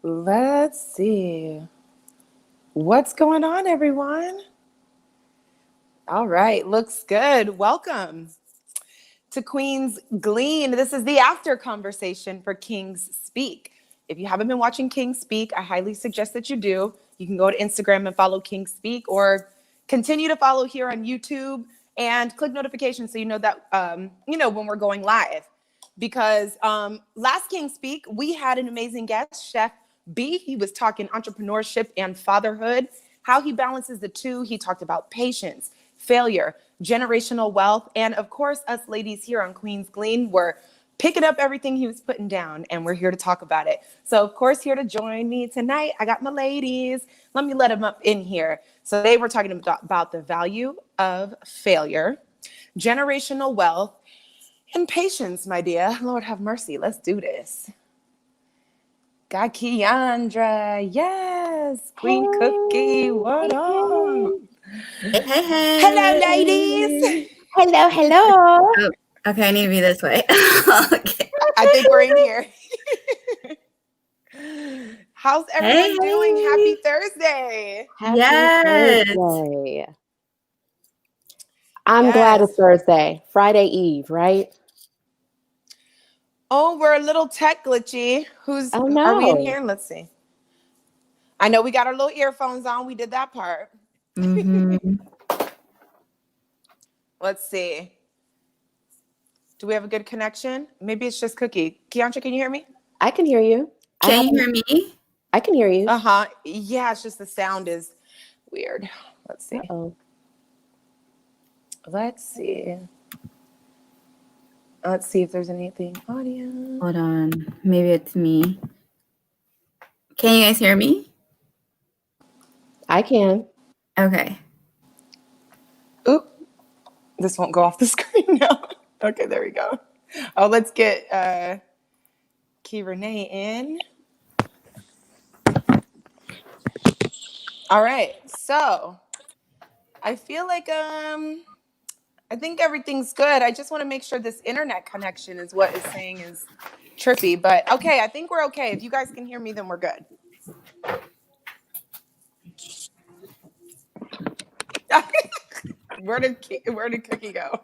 Let's see. What's going on, everyone? All right, looks good. Welcome to Queen's Glean. This is the after conversation for Kings Speak. If you haven't been watching Kings Speak, I highly suggest that you do. You can go to Instagram and follow Kings Speak, or continue to follow here on YouTube and click notifications so you know that when we're going live. Because last Kings Speak, we had an amazing guest, Chef B. He was talking entrepreneurship and fatherhood, how he balances the two. He talked about patience, failure, generational wealth, and of course, us ladies here on Queen's Glean were picking up everything he was putting down, and we're here to talk about it. So, of course, here to join me tonight, I got my ladies. Let me let them up in here. So they were talking about the value of failure, generational wealth, and patience, my dear. Lord have mercy. Let's do this. Got Keandra. Yes. Queen Cookie. What up? Hey. Hello, ladies. Hello. Oh, okay, I need to be this way. Okay. I think we're in here. How's everyone doing? Happy Thursday. Happy Yes. Thursday. I'm glad it's Thursday. Friday Eve, right? Oh, we're a little tech glitchy. Are we in here? Let's see. I know we got our little earphones on. We did that part. Mm-hmm. Let's see. Do we have a good connection? Maybe it's just Cookie. Keandra, can you hear me? I can hear you. Can you hear me? I can hear you. Uh-huh. Yeah, it's just the sound is weird. Let's see. Uh-oh. Let's see. Let's see if there's anything audio. Hold on. Maybe it's me. Can you guys hear me? I can. Okay. Oop. This won't go off the screen now. Okay, there we go. Oh, let's get Kei Renee in. All right. So I feel like I think everything's good. I just want to make sure this internet connection is what is saying is trippy. But okay, I think we're okay. If you guys can hear me, then we're good. Where did Cookie go?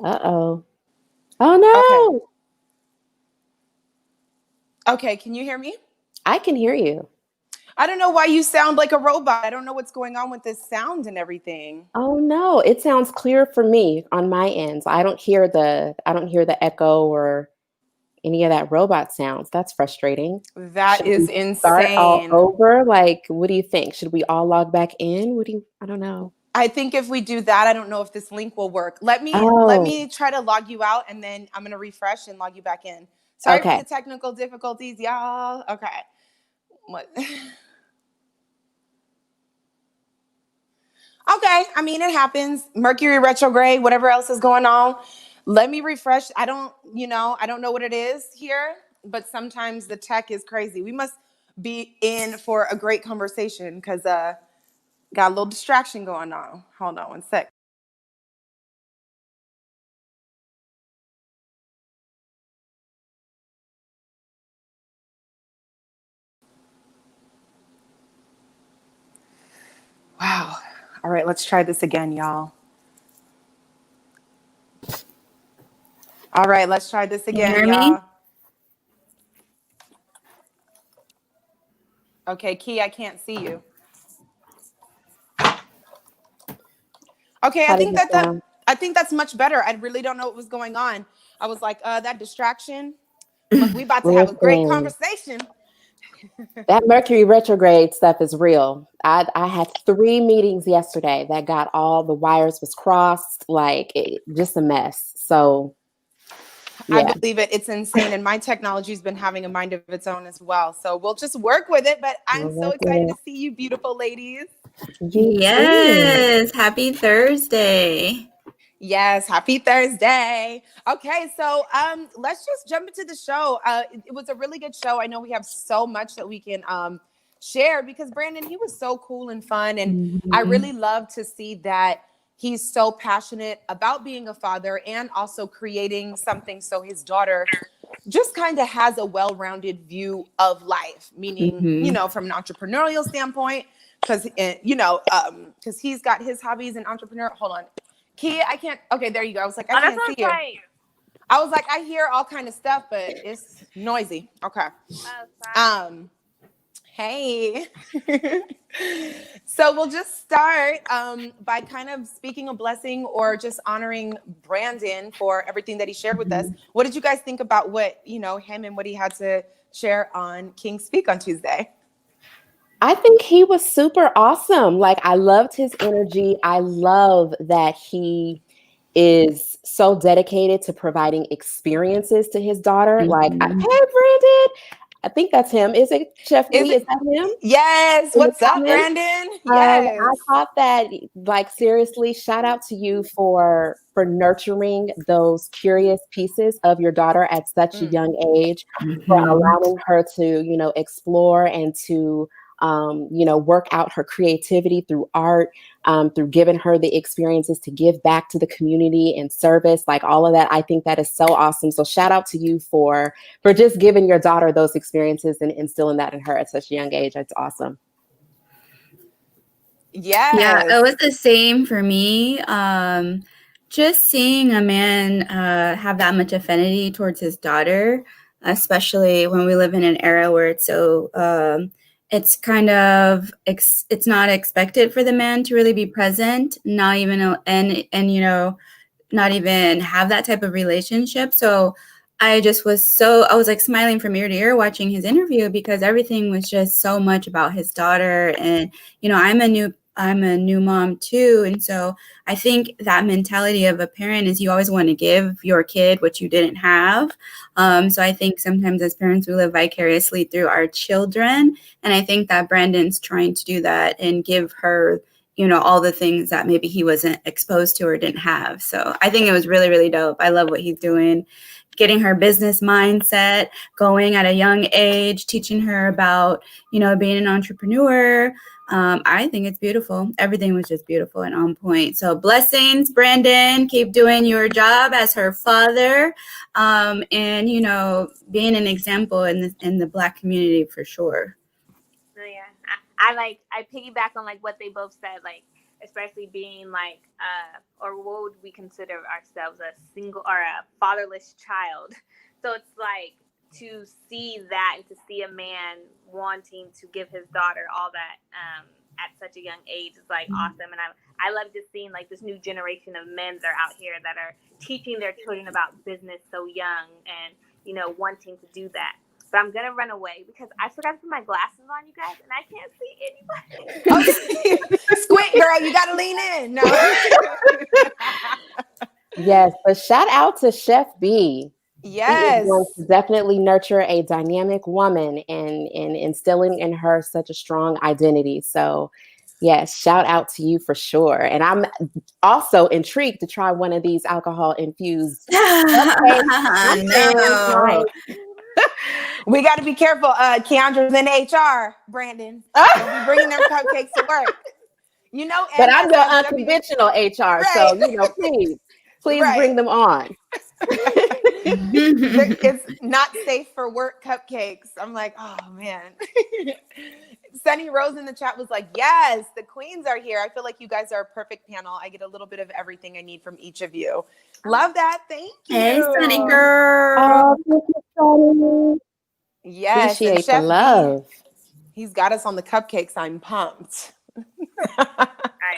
Uh-oh. Oh, no. Okay, can you hear me? I can hear you. I don't know why you sound like a robot. I don't know what's going on with this sound and everything. Oh, no. It sounds clear for me on my end. I don't hear the echo or any of that robot sounds. That's frustrating. That is insane. Start all over? Like, what do you think? Should we all log back in? I don't know. I think if we do that, I don't know if this link will work. Let me try to log you out, and then I'm gonna refresh and log you back in. Sorry for the technical difficulties, y'all. Okay. What? Okay. I mean, it happens. Mercury retrograde, whatever else is going on. Let me refresh. I don't know what it is here, but sometimes the tech is crazy. We must be in for a great conversation because got a little distraction going on. Hold on one sec. Wow. All right, let's try this again, y'all. All right, let's try this again, y'all. Okay, Kei, I can't see you. Okay, I think that's much better. I really don't know what was going on. I was like, that distraction. Look, we about to have a great conversation. That Mercury retrograde stuff is real. I had 3 meetings yesterday that got all the wires was crossed, just a mess. So yeah. I believe it. It's insane. And my technology's been having a mind of its own as well. So we'll just work with it. But I'm so excited to see you, beautiful ladies. Yes. Happy Thursday. Yes, happy Thursday. Okay, so let's just jump into the show. It was a really good show. I know we have so much that we can share because Brandon, he was so cool and fun. And I really love to see that he's so passionate about being a father and also creating something so his daughter just kind of has a well-rounded view of life, meaning, from an entrepreneurial standpoint, because, because he's got his hobbies and entrepreneur. Hold on. Kia, I can't. Okay, there you go. I was like, I can't see you. Right. I was like, I hear all kind of stuff, but it's noisy. Okay. Hey. So we'll just start by kind of speaking a blessing or just honoring Brandon for everything that he shared with us. What did you guys think about what, him and what he had to share on King Speak on Tuesday? I think he was super awesome. Like, I loved his energy. I love that he is so dedicated to providing experiences to his daughter. Like, hey, Brandon, I think that's him. Is it Chef B? Is that him? Yes. What's up, Brandon? Yes. I thought that, like, seriously, shout out to you for nurturing those curious pieces of your daughter at such a young age, for allowing her to, explore and to work out her creativity through art, through giving her the experiences to give back to the community and service, like all of that. I think that is so awesome. So shout out to you for just giving your daughter those experiences and instilling that in her at such a young age. That's awesome. Yes. Yeah, it was the same for me. Just seeing a man have that much affinity towards his daughter, especially when we live in an era where it's so it's kind of it's not expected for the man to really be present, not even not even have that type of relationship. So I was like smiling from ear to ear watching his interview because everything was just so much about his daughter. And I'm a new mom too. And so I think that mentality of a parent is you always want to give your kid what you didn't have. So I think sometimes as parents, we live vicariously through our children. And I think that Brandon's trying to do that and give her, all the things that maybe he wasn't exposed to or didn't have. So I think it was really, really dope. I love what he's doing. Getting her business mindset going at a young age, teaching her about, being an entrepreneur. I think it's beautiful. Everything was just beautiful and on point. So blessings, Brandon. Keep doing your job as her father, and being an example in the Black community for sure. Oh, yeah, I piggyback on like what they both said, like especially being like or what would we consider ourselves, a single or a fatherless child. So it's like to see that and to see a man wanting to give his daughter all that at such a young age is like awesome. And I love just seeing like this new generation of men that are out here that are teaching their children about business so young and wanting to do that. But I'm gonna run away because I forgot to put my glasses on, you guys, and I can't see anybody. Squint, girl, you gotta lean in. No. Yes, but shout out to Chef B. Yes. He is going to definitely nurture a dynamic woman and instilling in her such a strong identity. So yes, shout out to you for sure. And I'm also intrigued to try one of these alcohol infused. No. We got to be careful. Keandra's in HR, Brandon. Don't be bringing them cupcakes to work. But I'm the unconventional HR, right. So please right. Bring them on. It's not safe for work cupcakes. I'm like, oh man. Sunny Rose in the chat was like, yes, the queens are here. I feel like you guys are a perfect panel. I get a little bit of everything I need from each of you. Love that. Thank you. Hey, Sunny girl. Thank you, Sunny. Yes. Appreciate the love. He's got us on the cupcakes. I'm pumped.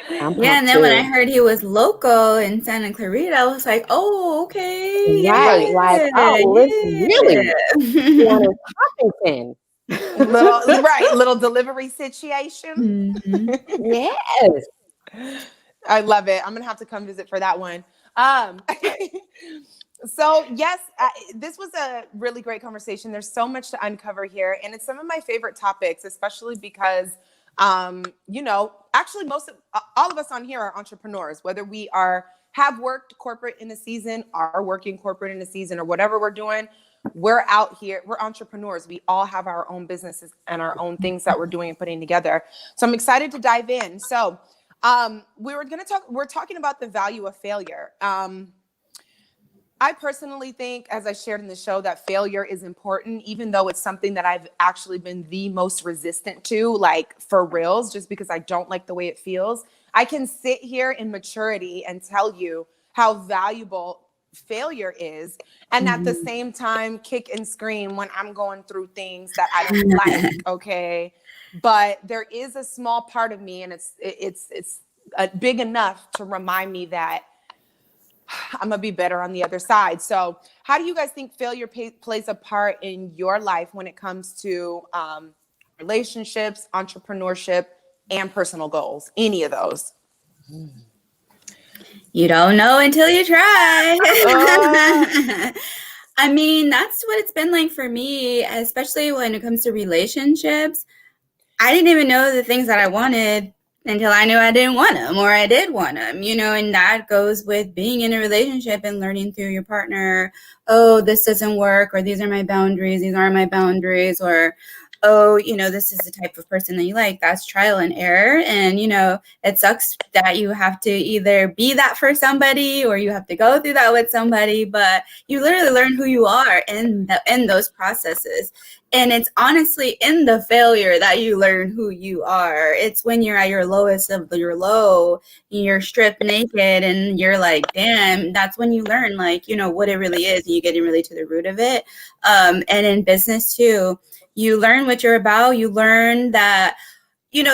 And then when I heard he was local in Santa Clarita, I was like, oh, okay. Right. Yeah. Like, oh, really? Poppington. Little delivery situation. Mm-hmm. Yes. I love it. I'm going to have to come visit for that one. So yes, this was a really great conversation. There's so much to uncover here. And it's some of my favorite topics, especially because, actually all of us on here are entrepreneurs, whether we are have worked corporate in a season, are working corporate in a season, or whatever we're doing, we're out here, we're entrepreneurs. We all have our own businesses and our own things that we're doing and putting together. So I'm excited to dive in. So we're talking about the value of failure. I personally think, as I shared in the show, that failure is important, even though it's something that I've actually been the most resistant to, like for reals, just because I don't like the way it feels. I can sit here in maturity and tell you how valuable failure is, and at the same time kick and scream when I'm going through things that I don't like. Okay, but there is a small part of me, and it's big enough to remind me that I'm gonna be better on the other side. So how do you guys think failure plays a part in your life when it comes to relationships, entrepreneurship, and personal goals? Any of those? You don't know until you try. Oh. I mean, that's what it's been like for me, especially when it comes to relationships. I didn't even know the things that I wanted until I knew I didn't want them, or I did want them, and that goes with being in a relationship and learning through your partner. Oh, this doesn't work, or these are my boundaries. These aren't my boundaries, or, oh, this is the type of person that you like. That's trial and error. And, it sucks that you have to either be that for somebody or you have to go through that with somebody, but you literally learn who you are in those processes. And it's honestly in the failure that you learn who you are. It's when you're at your lowest of your low, and you're stripped naked and you're like, damn, that's when you learn, what it really is. And you get really to the root of it. And in business too, you learn what you're about. You learn that,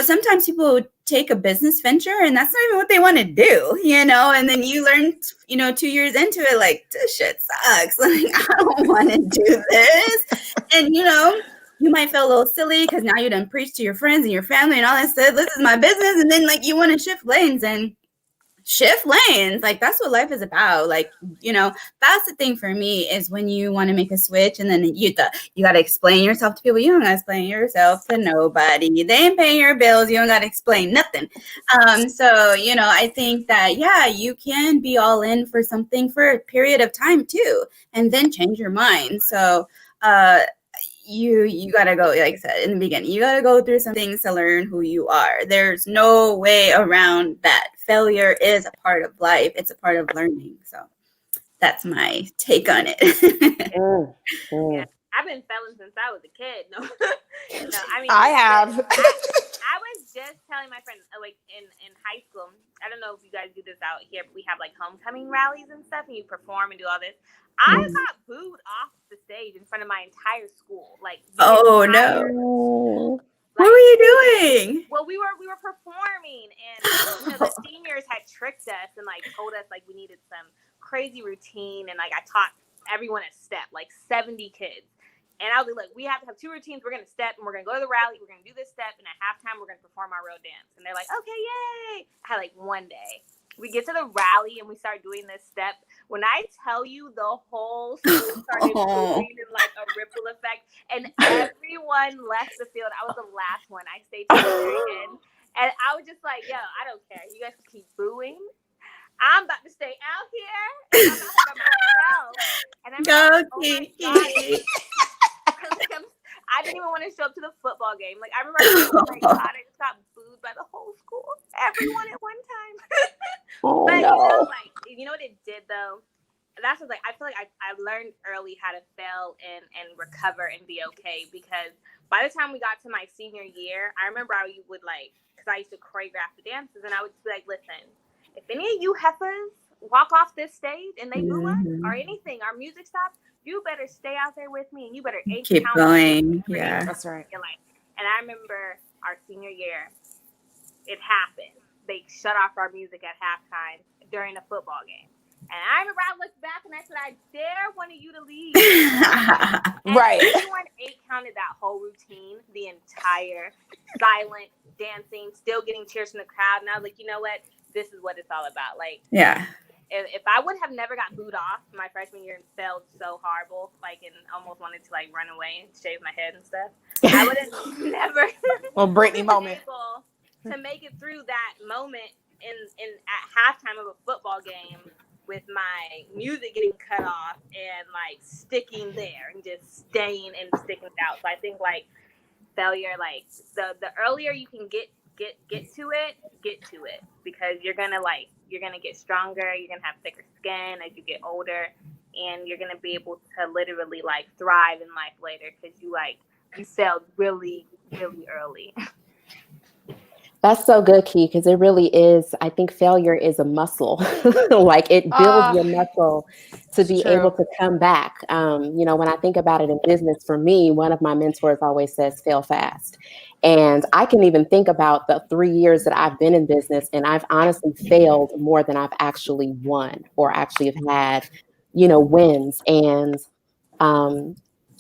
sometimes people take a business venture and that's not even what they want to do, and then you learn, 2 years into it, like, this shit sucks. Like, I don't want to do this. And, you might feel a little silly because now you done preach to your friends and your family and all that stuff. This is my business. And then you want to shift lanes. Like, that's what life is about. Like, that's the thing for me, is when you want to make a switch and then you got to explain yourself to people. You don't got to explain yourself to nobody. They ain't paying your bills. You don't got to explain nothing. So, I think that, yeah, you can be all in for something for a period of time too, and then change your mind. So, you gotta go, like I said in the beginning, you gotta go through some things to learn who you are. There's no way around that. Failure is a part of life. It's a part of learning. So that's my take on it. Yeah, I've been failing since I was a kid. No, I mean, I have. I was just telling my friend, like in high school, I don't know if you guys do this out here, but we have like homecoming rallies and stuff, and you perform and do all this. I got booed off the stage in front of my entire school. Like, oh no. What were you doing? Well, we were performing, and the seniors had tricked us and told us we needed some crazy routine, and I taught everyone a step, 70 kids. And I was like, we have to have 2 routines. We're going to step and we're going to go to the rally. We're going to do this step. And at halftime, we're going to perform our real dance. And they're like, okay, yay. I had one day. We get to the rally and we start doing this step. When I tell you, the whole school started moving in a ripple effect. And everyone left the field. I was the last one. I stayed to the very end. And I was just like, yo, I don't care. You guys keep booing. I'm about to stay out here. And I'm not by myself. And I'm like, oh my God. I didn't even want to show up to the football game. I remember oh my God, I just got booed by the whole school. Everyone at one time. But no. you know what it did though? That's what I feel like I learned early how to fail and recover and be okay, because by the time we got to my senior year, I remember I would because I used to choreograph the dances, and I would be like, listen, if any of you heifers walk off this stage and they boo us or anything, our music stops, you better stay out there with me and you better keep going. Yeah, that's right. And I remember our senior year, it happened. They shut off our music at halftime during a football game. And I remember I looked back and I said, I dare one of you to leave. Right. Everyone 8 counted that whole routine, the entire silent dancing, still getting cheers from the crowd. And I was like, you know what? This is what it's all about. Yeah. If I would have never got booed off my freshman year and felt so horrible, and almost wanted to run away and shave my head and stuff, I would have never Well, Brittany moment. able to make it through that moment in at halftime of a football game with my music getting cut off and like sticking there and just staying and sticking it out. So I think like failure, like the earlier you can get to it, because you're gonna get stronger, you're gonna have thicker skin as you get older, and you're gonna be able to literally like thrive in life later because you failed really really early. That's so good, Key, because it really is. I think failure is a muscle. Like it builds your muscle to be able to come back. When I think about it in business, for me, one of my mentors always says, fail fast. And I can even think about the 3 years that I've been in business, and I've honestly failed more than I've actually won or actually have had, wins. And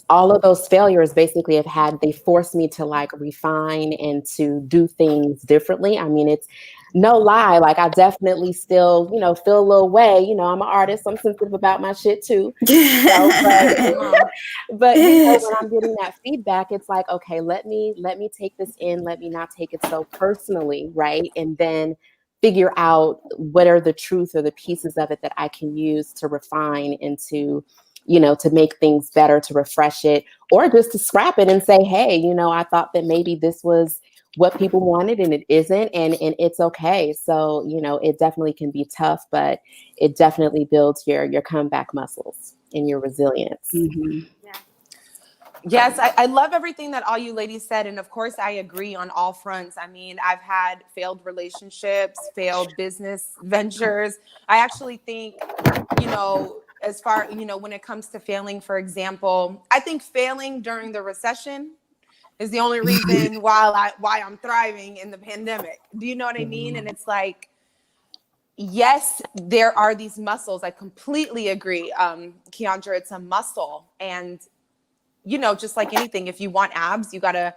all of those failures basically they forced me to like refine and to do things differently. I mean, it's no lie. Like I definitely still, feel a little way, I'm an artist. I'm sensitive about my shit too. But when I'm getting that feedback, it's like, okay, let me take this in. Let me not take it so personally. Right. And then figure out what are the truth or the pieces of it that I can use to refine and to make things better, to refresh it, or just to scrap it and say, hey, I thought that maybe this was what people wanted and it isn't, and it's okay. So, it definitely can be tough, but it definitely builds your comeback muscles and your resilience. Mm-hmm. Yeah. Yes, I love everything that all you ladies said. And of course, I agree on all fronts. I mean, I've had failed relationships, failed business ventures. I actually think, as far, when it comes to failing, for example, I think failing during the recession is the only reason why I'm thriving in the pandemic. Do you know what I mean? And it's like, yes, there are these muscles. I completely agree. Keandra, it's a muscle. And just like anything, if you want abs, you got to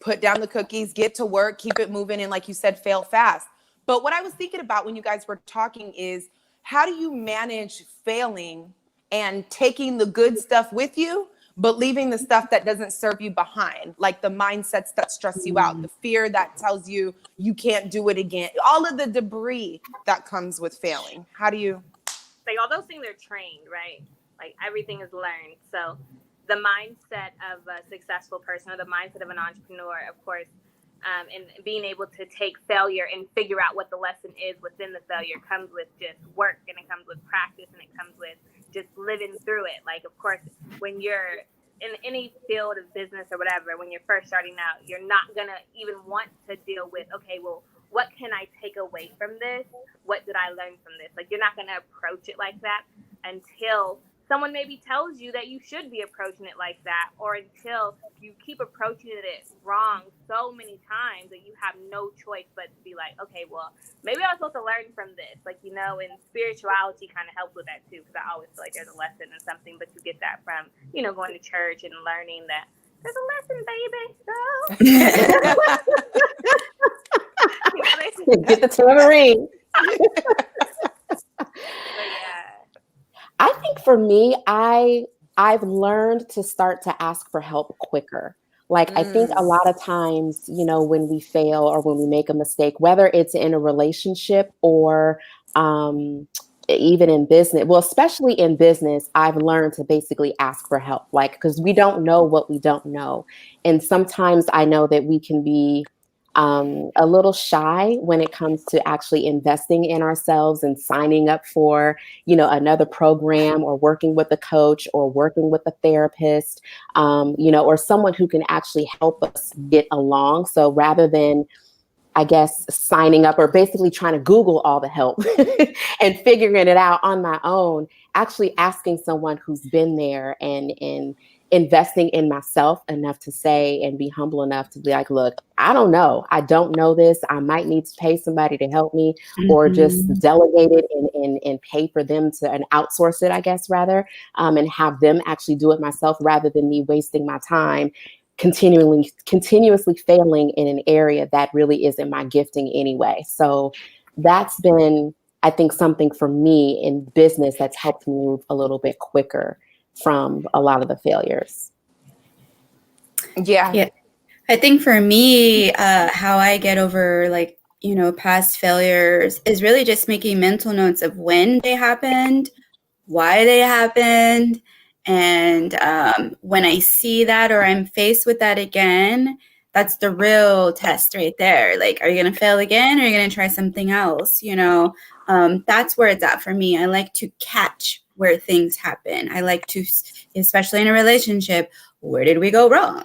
put down the cookies, get to work, keep it moving, and like you said, fail fast. But what I was thinking about when you guys were talking is, how do you manage failing and taking the good stuff with you, but leaving the stuff that doesn't serve you behind, like the mindsets that stress you out, the fear that tells you you can't do it again, all of the debris that comes with failing? How do you? Like all those things are trained, right? Like everything is learned. So the mindset of a successful person, or the mindset of an entrepreneur, of course, and being able to take failure and figure out what the lesson is within the failure comes with just work, and it comes with practice, and it comes with just living through it. Like, of course, when you're in any field of business or whatever, when you're first starting out, you're not going to even want to deal with, okay, well, what can I take away from this? What did I learn from this? Like, you're not going to approach it like that until someone maybe tells you that you should be approaching it like that, or until you keep approaching it wrong so many times that you have no choice but to be like, okay, well, maybe I was supposed to learn from this. Like, and spirituality kind of helps with that too, because I always feel like there's a lesson in something, but you get that from, going to church and learning that there's a lesson, baby. So. Get the tambourine. Yeah. I think for me, I've learned to start to ask for help quicker. Like, I think a lot of times, when we fail or when we make a mistake, whether it's in a relationship or even in business, well, especially in business, I've learned to basically ask for help, like, because we don't know what we don't know. And sometimes I know that we can be a little shy when it comes to actually investing in ourselves and signing up for, another program, or working with a coach, or working with a therapist, or someone who can actually help us get along. So rather than, I guess, signing up or basically trying to Google all the help and figuring it out on my own, actually asking someone who's been there and investing in myself enough to say and be humble enough to be like, look, I don't know. I don't know this. I might need to pay somebody to help me, or just delegate it and pay for them to, and outsource it, I guess, rather, and have them actually do it myself, rather than me wasting my time continuously failing in an area that really isn't my gifting anyway. So that's been, I think, something for me in business that's helped me move a little bit quicker from a lot of the failures. Yeah. I think for me, how I get over like past failures is really just making mental notes of when they happened, why they happened. And when I see that or I'm faced with that again, that's the real test right there. Like, are you going to fail again or are you going to try something else? That's where it's at for me. I like to catch where things happen. I like to, especially in a relationship, where did we go wrong?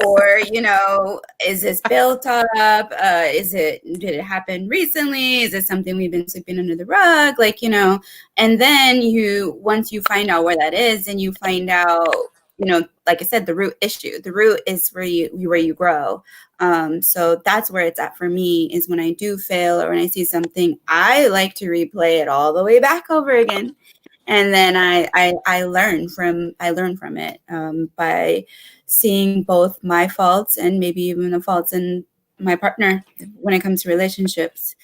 Or, is this built up? Did it happen recently? Is it something we've been sweeping under the rug? And then once you find out where that is, and you find out, like I said, the root issue. The root is where you grow. So that's where it's at for me, is when I do fail or when I see something, I like to replay it all the way back over again. And then I learn from it by seeing both my faults and maybe even the faults in my partner when it comes to relationships.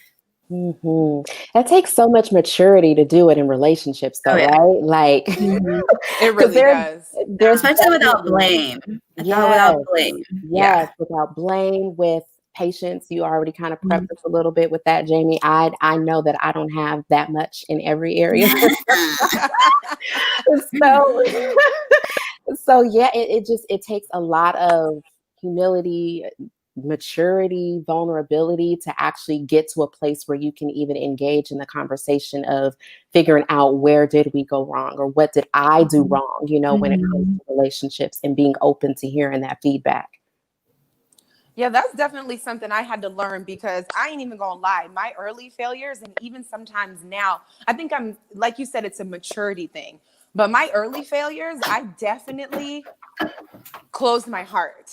Mm-hmm. That takes so much maturity to do it in relationships, though, right? Like, it really does. Especially without blame. Without blame. Yes, without blame, with patience. You already kind of prepped us a little bit with that, Jaimi. I know that I don't have that much in every area. So yeah, it takes a lot of humility, maturity, vulnerability to actually get to a place where you can even engage in the conversation of figuring out where did we go wrong or what did I do wrong, when it comes to relationships, and being open to hearing that feedback. Yeah, that's definitely something I had to learn, because I ain't even gonna lie. My early failures, and even sometimes now, I think I'm, like you said, it's a maturity thing. But my early failures, I definitely closed my heart.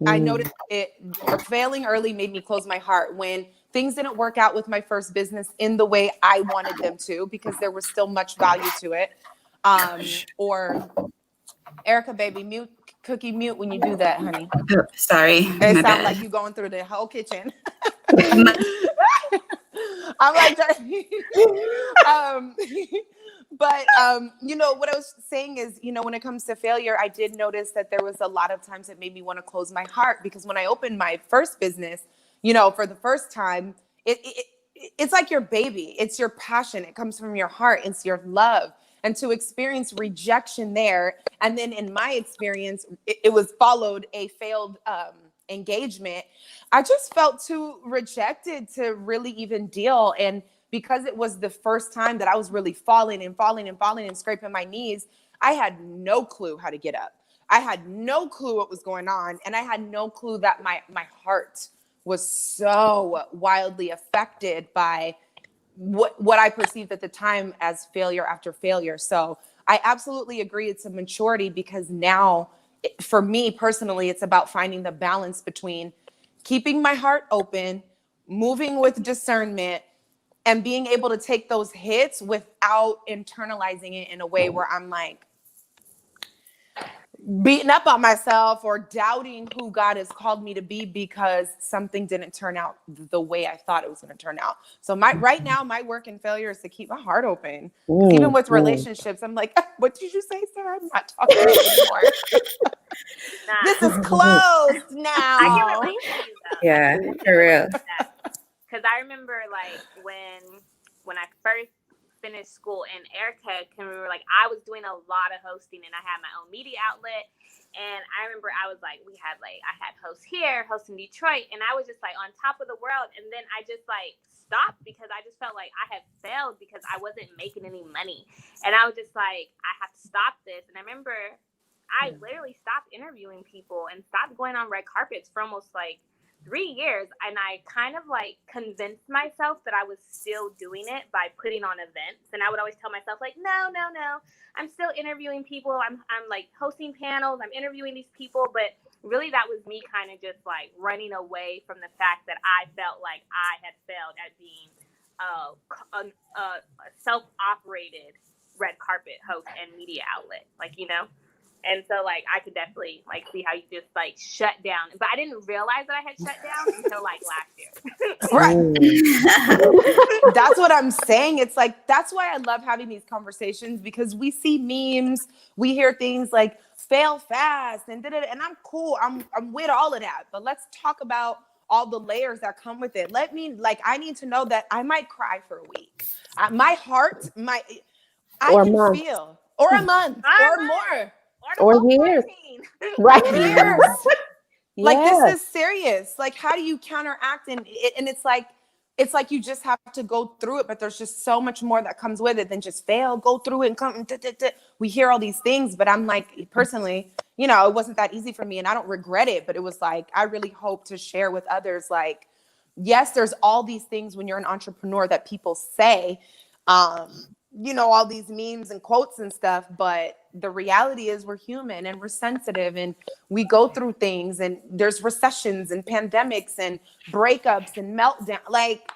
I noticed it. Failing early made me close my heart when things didn't work out with my first business in the way I wanted them to, because there was still much value to it. Or Erica, baby, Cookie, mute when you do that, honey. Oh, sorry. It sounds like you going through the whole kitchen. I'm like, but what I was saying is, when it comes to failure, I did notice that there was a lot of times that made me want to close my heart, because when I opened my first business, for the first time, it's like your baby. It's your passion. It comes from your heart. It's your love. And to experience rejection there, and then in my experience, it was followed a failed engagement. I just felt too rejected to really even deal. And because it was the first time that I was really falling and scraping my knees, I had no clue how to get up. I had no clue what was going on. And I had no clue that my heart was so wildly affected by what I perceived at the time as failure after failure. So I absolutely agree. It's a maturity, because now, for me personally, it's about finding the balance between keeping my heart open, moving with discernment, and being able to take those hits without internalizing it in a way where I'm like beating up on myself or doubting who God has called me to be because something didn't turn out the way I thought it was going to turn out. So right now, my work in failure is to keep my heart open. Even with relationships, I'm like, what did you say, sir? I'm not talking to you anymore. This is closed now. I can relate to you, though. Yeah, for real. Because I remember, like, when I first finished school, and Erica can remember, like, I was doing a lot of hosting, and I had my own media outlet. And I remember I was like, I had hosts here, hosts in Detroit, and I was just like on top of the world. And then I just like stopped because I just felt like I had failed because I wasn't making any money. And I was just like, I have to stop this. And I remember I literally stopped interviewing people and stopped going on red carpets for almost like 3 years. And I kind of like convinced myself that I was still doing it by putting on events. And I would always tell myself like, no, I'm still interviewing people. I'm like hosting panels. I'm interviewing these people. But really that was me kind of just like running away from the fact that I felt like I had failed at being a self-operated red carpet host and media outlet. Like, And so, like, I could definitely, like, see how you just, like, shut down. But I didn't realize that I had shut down until, like, last year. Right. That's what I'm saying. It's like, that's why I love having these conversations, because we see memes. We hear things like fail fast and and I'm cool. I'm with all of that. But let's talk about all the layers that come with it. I need to know that I might cry for a week. My heart, I Or can months, feel, or a month, or more, or the or whole years. quarantine. Right. years. Like, this Yes. is serious. Like, how do you counteract? And it's like you just have to go through it, but there's just so much more that comes with it than just fail, go through it and come. We hear all these things, but I'm like, personally, you know, it wasn't that easy for me and I don't regret it, but it was like, I really hope to share with others, like, yes, there's all these things when you're an entrepreneur that people say, you know, all these memes and quotes and stuff, but the reality is we're human and we're sensitive and we go through things, and there's recessions and pandemics and breakups and meltdown. Like,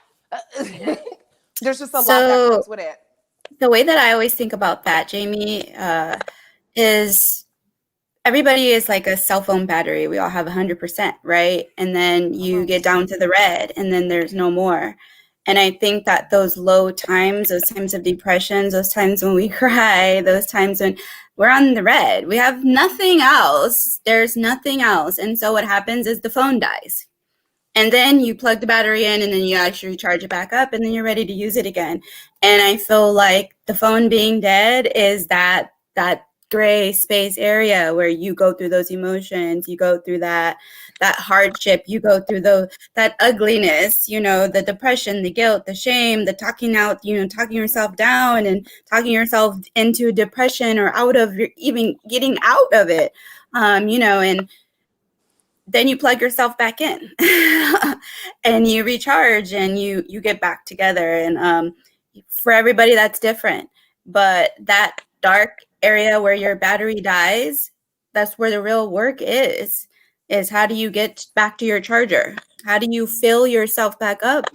there's just a lot that So comes with it. the way that I always think about that, Jaimi, is everybody is like a cell phone battery. We all have 100%, right? And then you get down to the red, and then there's no more. And I think that those low times, those times of depression, those times when we cry, those times when we're on the red, we have nothing else. There's nothing else. And so what happens is the phone dies. And then you plug the battery in, and then you actually charge it back up, and then you're ready to use it again. And I feel like the phone being dead is that gray space area where you go through those emotions, you go through that hardship, you go through that ugliness, you know, the depression, the guilt, the shame, the talking out, you know, talking yourself down and talking yourself into depression or out of even getting out of it, you know, and then you plug yourself back in and you recharge and you get back together. And for everybody that's different, but that dark area where your battery dies, that's where the real work is how do you get back to your charger? How do you fill yourself back up?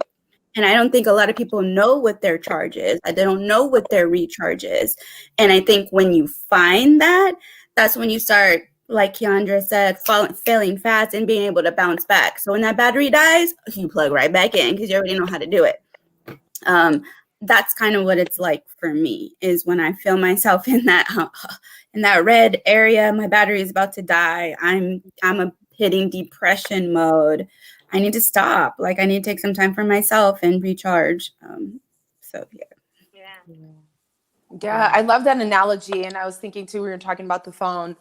And I don't think a lot of people know what their charge is. They don't know what their recharge is. And I think when you find that, that's when you start, like Keandra said, failing fast and being able to bounce back. So when that battery dies, you plug right back in because you already know how to do it. That's kind of what it's like for me, is when I feel myself in that red area, my battery is about to die. I'm hitting depression mode. I need to stop. Like, I need to take some time for myself and recharge. So Yeah. Yeah, I love that analogy. And I was thinking too, we were talking about the phone.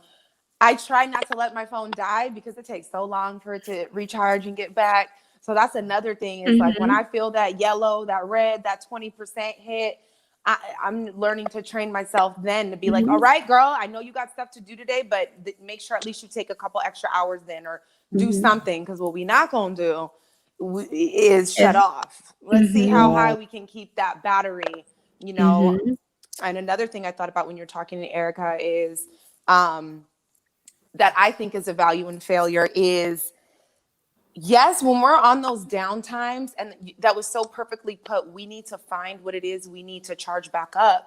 I try not to let my phone die because it takes so long for it to recharge and get back. So that's another thing, is like, when I feel that yellow, that red, that 20% hit, I'm learning to train myself then to be like, all right, girl, I know you got stuff to do today, but make sure at least you take a couple extra hours then, or do something. Because what we not going to do is shut off. Let's see how high we can keep that battery, you know. And another thing I thought about when you're talking to Erica is, that I think is a value in failure is, yes, when we're on those down times, and that was so perfectly put, we need to find what it is we need to charge back up.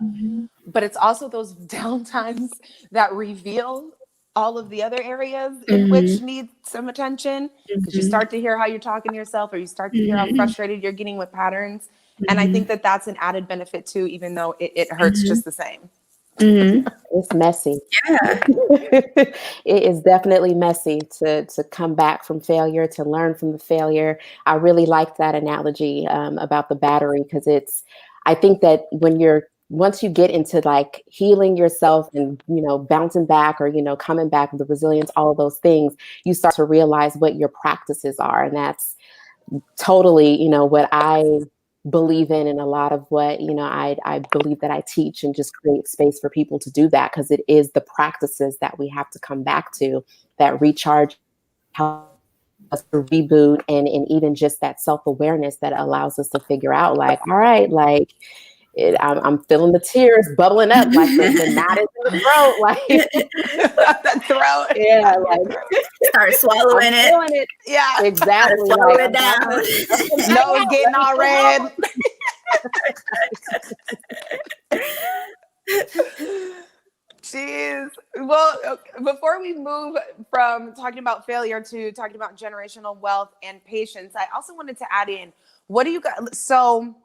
But it's also those down times that reveal all of the other areas in which need some attention, because you start to hear how you're talking to yourself, or you start to hear how frustrated you're getting with patterns. And I think that that's an added benefit too, even though it hurts just the same. It's messy. yeah. It is definitely messy to come back from failure, to learn from the failure. I really liked that analogy about the battery, because I think that once you get into like healing yourself and, you know, bouncing back, or, you know, coming back with the resilience, all of those things, you start to realize what your practices are. And that's totally, you know, what I believe in, and a lot of what, you know, I believe that I teach, and just create space for people to do that, because it is the practices that we have to come back to, that recharge, help us to reboot, and even just that self-awareness that allows us to figure out, like, all right, like, I'm feeling the tears bubbling up, like the knot is in the throat, like The throat. yeah, like Start swallowing I'm it. feeling it. Yeah. Exactly. Swallow Like, it down. Nose getting all red. Jeez. Well, before we move from talking about failure to talking about generational wealth and patience, I also wanted to add in, what do you guys, so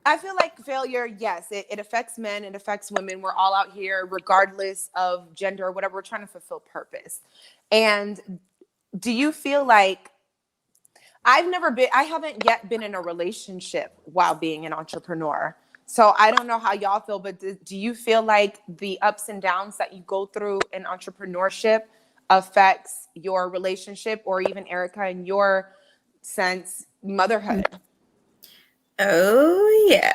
I feel like failure, yes, it affects men, it affects women. We're all out here, regardless of gender or whatever. We're trying to fulfill purpose. And do you feel like I haven't yet been in a relationship while being an entrepreneur. So I don't know how y'all feel, but do you feel like the ups and downs that you go through in entrepreneurship affects your relationship, or even Erica, in your sense, motherhood? Oh yeah.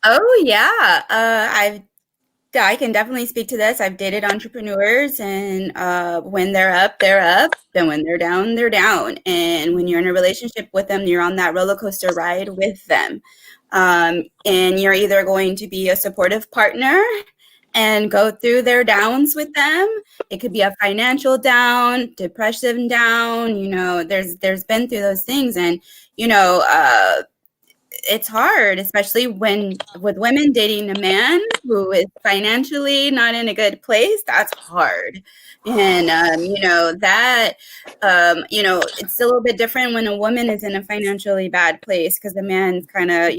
Oh yeah. I can definitely speak to this. I've dated entrepreneurs, and when they're up, they're up. Then when they're down, they're down. And when you're in a relationship with them, you're on that roller coaster ride with them. And you're either going to be a supportive partner and go through their downs with them. It could be a financial down, depression down. There's been through those things, and it's hard, especially with women dating a man who is financially not in a good place. That's hard. And it's a little bit different when a woman is in a financially bad place, because the man's kind of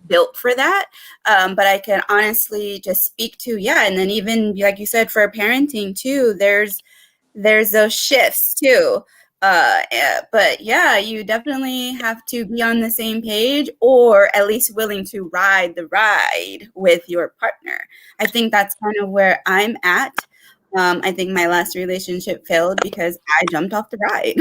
built for that. But I can honestly just speak to, and then even like you said, for parenting too, there's those shifts too. But yeah, you definitely have to be on the same page, or at least willing to ride the ride with your partner. I think that's kind of where I'm at. I think my last relationship failed because I jumped off the ride.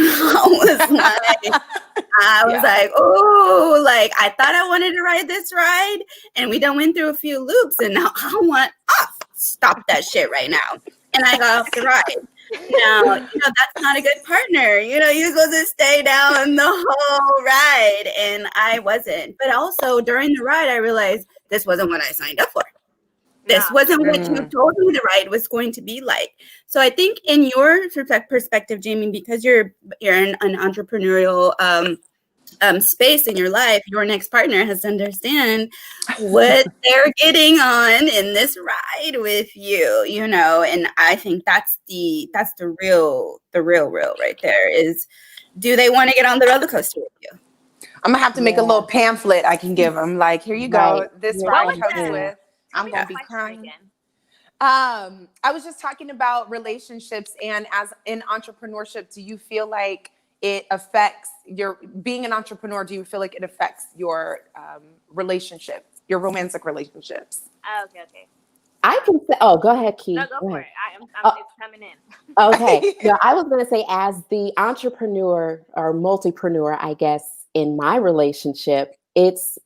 I was like, oh, like I thought I wanted to ride this ride, and we done went through a few loops, and now I want off. Stop that shit right now. And I got off the ride. Now, that's not a good partner. You're supposed to stay down the whole ride, and I wasn't. But also during the ride, I realized this wasn't what I signed up for. This wasn't what you told me the ride was going to be like. So I think in your perspective, Jaimi, because you're in an entrepreneurial space in your life, your next partner has to understand what they're getting on in this ride with you, and I think that's the real right there is, do they want to get on the roller coaster with you? I'm gonna have to make a little pamphlet I can give them. Like, here you go. This ride comes with. I'm gonna be crying again. I was just talking about relationships, and as in entrepreneurship, do you feel like it affects your being an entrepreneur? Do you feel like it affects your relationships, your romantic relationships? Okay. I can say, oh, go ahead, Kei. No, go for it. It's coming in. Okay. No, I was going to say, as the entrepreneur or multipreneur, I guess, in my relationship, it's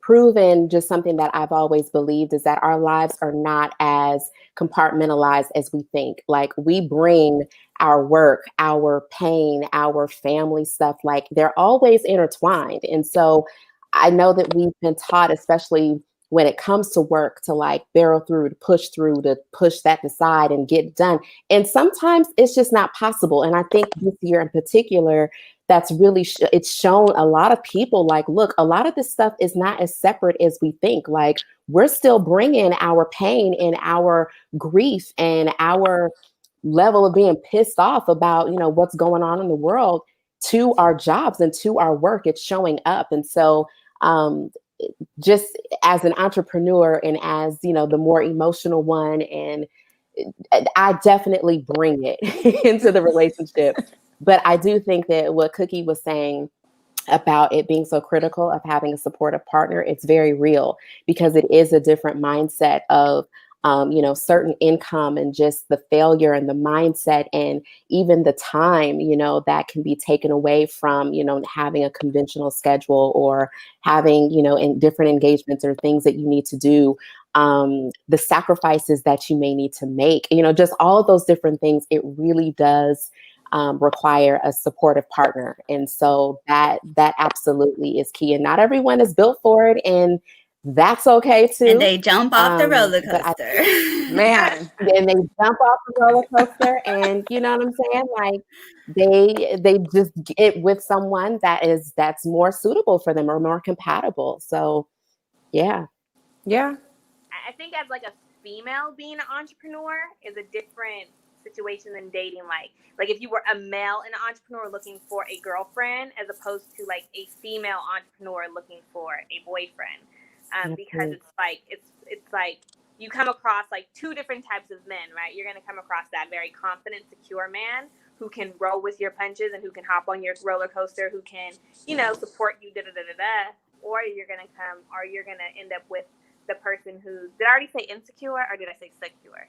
proven just something that I've always believed, is that our lives are not as compartmentalized as we think. Like, we bring our work, our pain, our family stuff, like they're always intertwined. And so I know that we've been taught, especially when it comes to work, to like barrel through, to push that aside and get done. And sometimes it's just not possible. And I think this year in particular, that's really, it's shown a lot of people like, look, a lot of this stuff is not as separate as we think. Like, we're still bringing our pain and our grief and our level of being pissed off about, what's going on in the world to our jobs and to our work. It's showing up. And so, just as an entrepreneur and as, the more emotional one, and I definitely bring it into the relationship. But I do think that what Cookee was saying about it being so critical of having a supportive partner, it's very real, because it is a different mindset of, certain income, and just the failure and the mindset, and even the time, that can be taken away from, having a conventional schedule, or having, in different engagements or things that you need to do, the sacrifices that you may need to make, just all of those different things. It really does require a supportive partner. And so that absolutely is key. And not everyone is built for it. And that's okay too. And they jump off the roller coaster. Man. And they jump off the roller coaster, and you know what I'm saying? Like, they just get with someone that's more suitable for them or more compatible. So yeah. I think as like a female being an entrepreneur is a different situations in dating, like if you were a male and an entrepreneur looking for a girlfriend as opposed to like a female entrepreneur looking for a boyfriend, because it's like you come across like two different types of men, right? You're going to come across that very confident, secure man who can roll with your punches and who can hop on your roller coaster, who can, support you, or you're going to end up with the person who, did I already say insecure or did I say secure?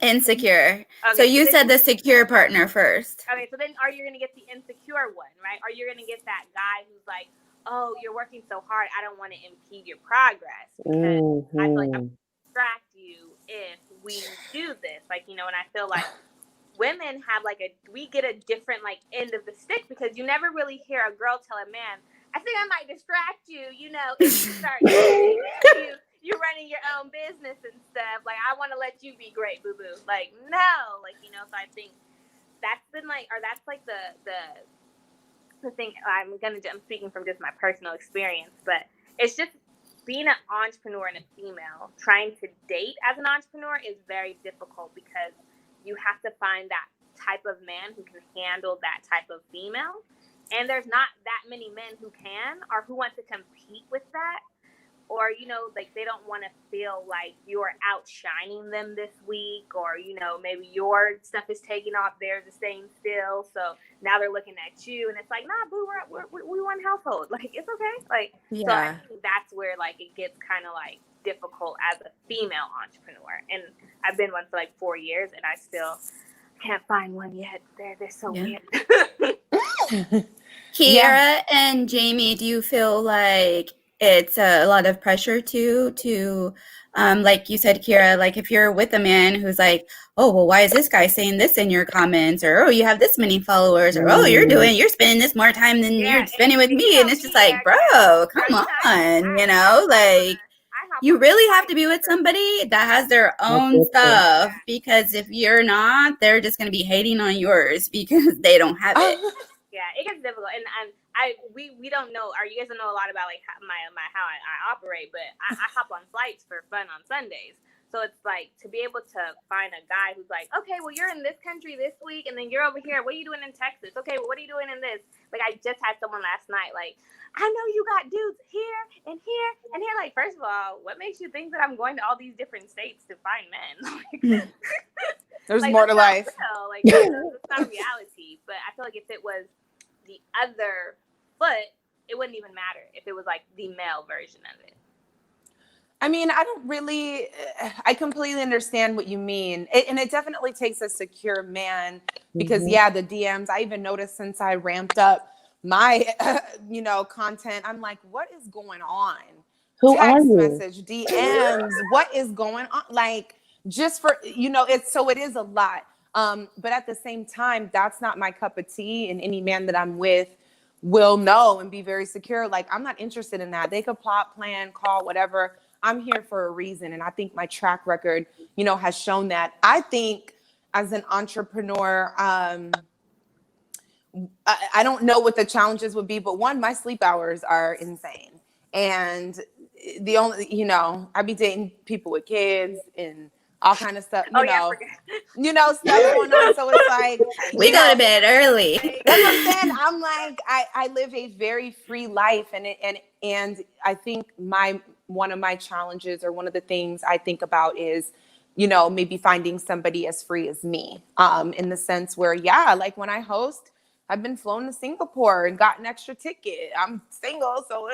Insecure. Okay, so you said the secure partner first. Okay, so then are you going to get the insecure one, right? Are you going to get that guy who's like, oh, you're working so hard, I don't want to impede your progress because I feel like I'm going to distract you if we do this. Like, and I feel like women have we get a different like end of the stick because you never really hear a girl tell a man, I think I might distract you, if you start you running your own business and stuff. Like, I want to let you be great, boo boo. Like, no, so I think that's been that's like the thing. I'm speaking from just my personal experience, but it's just being an entrepreneur and a female trying to date as an entrepreneur is very difficult because you have to find that type of man who can handle that type of female. And there's not that many men who can or who want to compete with that. Or, they don't want to feel like you're outshining them this week, or, maybe your stuff is taking off, theirs is staying still. So now they're looking at you and it's like, nah, boo, we one household. Like, it's okay. Like, yeah. So I think that's where it gets kind of difficult as a female entrepreneur. And I've been one for 4 years and I still can't find one yet. They're so weird. Kiera and Jaimi, do you feel like it's a lot of pressure to like you said, Kiera, like if you're with a man who's like, oh, well, why is this guy saying this in your comments? Or, oh, you have this many followers, or, oh, you're spending this more time than you're spending with me. And it's just like, bro, come on, you really have to be with somebody that has their own stuff, because if you're not, they're just going to be hating on yours because they don't have it. Yeah, it gets difficult, and we don't know. Or you guys don't know a lot about how I operate, but I hop on flights for fun on Sundays. So it's to be able to find a guy who's like, okay, well, you're in this country this week, and then you're over here. What are you doing in Texas? Okay, well, what are you doing in this? I just had someone last night I know you got dudes here and here and here. First of all, what makes you think that I'm going to all these different states to find men? There's more to life. That's not a reality. But I feel if it was the other foot, it wouldn't even matter if it was the male version of it. I mean, I completely understand what you mean. And it definitely takes a secure man because the DMs, I even noticed since I ramped up my, content, I'm like, what is going on? Who Text are you? message, DMs, what is going on? Just for, it is a lot. But at the same time, that's not my cup of tea, and any man that I'm with will know and be very secure. I'm not interested in that. They could plot, plan, call, whatever. I'm here for a reason. And I think my track record, has shown that. I think as an entrepreneur, I don't know what the challenges would be, but one, my sleep hours are insane. And the only, I be dating people with kids and all kind of stuff, stuff going on. So it's we go to bed early. That's what I'm saying. I'm I live a very free life, and I think one of my challenges, or one of the things I think about is, maybe finding somebody as free as me, in the sense where, when I host, I've been flown to Singapore and got an extra ticket. I'm single, so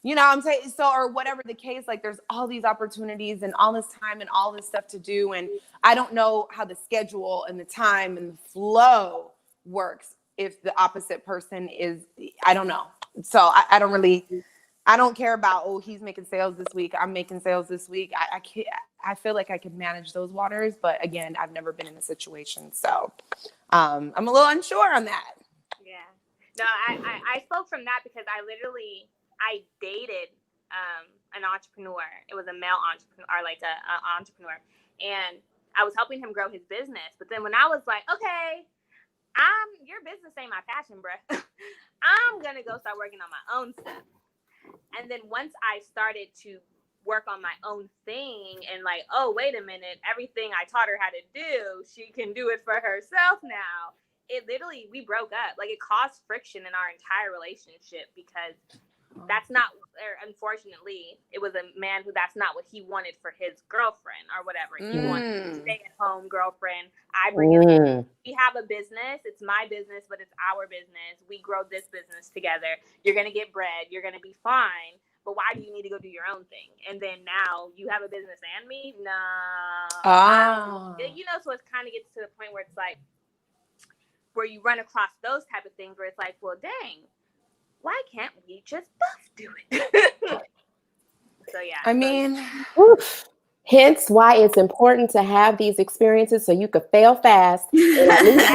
I'm saying, or whatever the case. There's all these opportunities and all this time and all this stuff to do, and I don't know how the schedule and the time and the flow works if the opposite person is. I don't know. So I don't care about, oh, he's making sales this week, I'm making sales this week. I can't. I feel like I could manage those waters, but again, I've never been in a situation, so I'm a little unsure on that. Yeah. No, I spoke from that because I dated an entrepreneur. It was a male entrepreneur, or an entrepreneur, and I was helping him grow his business. But then when I was like, okay, your business ain't my passion, bruh. I'm gonna go start working on my own stuff. And then once I started to work on my own thing and like, oh, wait a minute, everything I taught her how to do, she can do it for herself now. It literally, we broke up. Like, it caused friction in our entire relationship because that's not, or unfortunately, it was a man who that's not what he wanted for his girlfriend or whatever. He wanted a stay-at-home girlfriend. I bring in, we have a business. It's my business, but it's our business. We grow this business together. You're going to get bread. You're going to be fine. But why do you need to go do your own thing? And then now you have a business and me? No. You know, so it kind of gets to the point where it's like, where you run across those type of things where it's like, well, dang, why can't we just both do it? So yeah. I mean, hence why it's important to have these experiences so you could fail fast and at least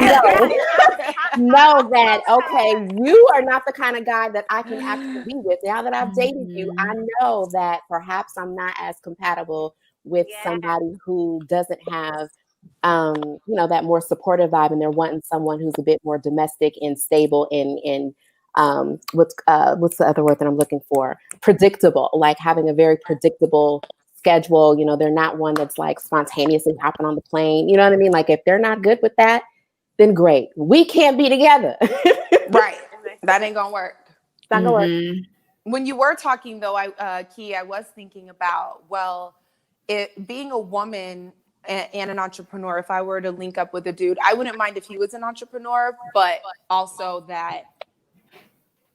know that, okay, you are not the kind of guy that I can actually be with. Now that I've dated you, I know that perhaps I'm not as compatible with somebody who doesn't have you know, that more supportive vibe, and they're wanting someone who's a bit more domestic and stable and what's the other word that I'm looking for? Predictable, like having a very predictable schedule. You know, they're not one that's like spontaneously hopping on the plane. You know what I mean? Like if they're not good with that, then great. We can't be together. Right. That ain't gonna work. It's not gonna work. When you were talking though, Kei, I was thinking about, well, it being a woman and an entrepreneur, if I were to link up with a dude, I wouldn't mind if he was an entrepreneur, but also that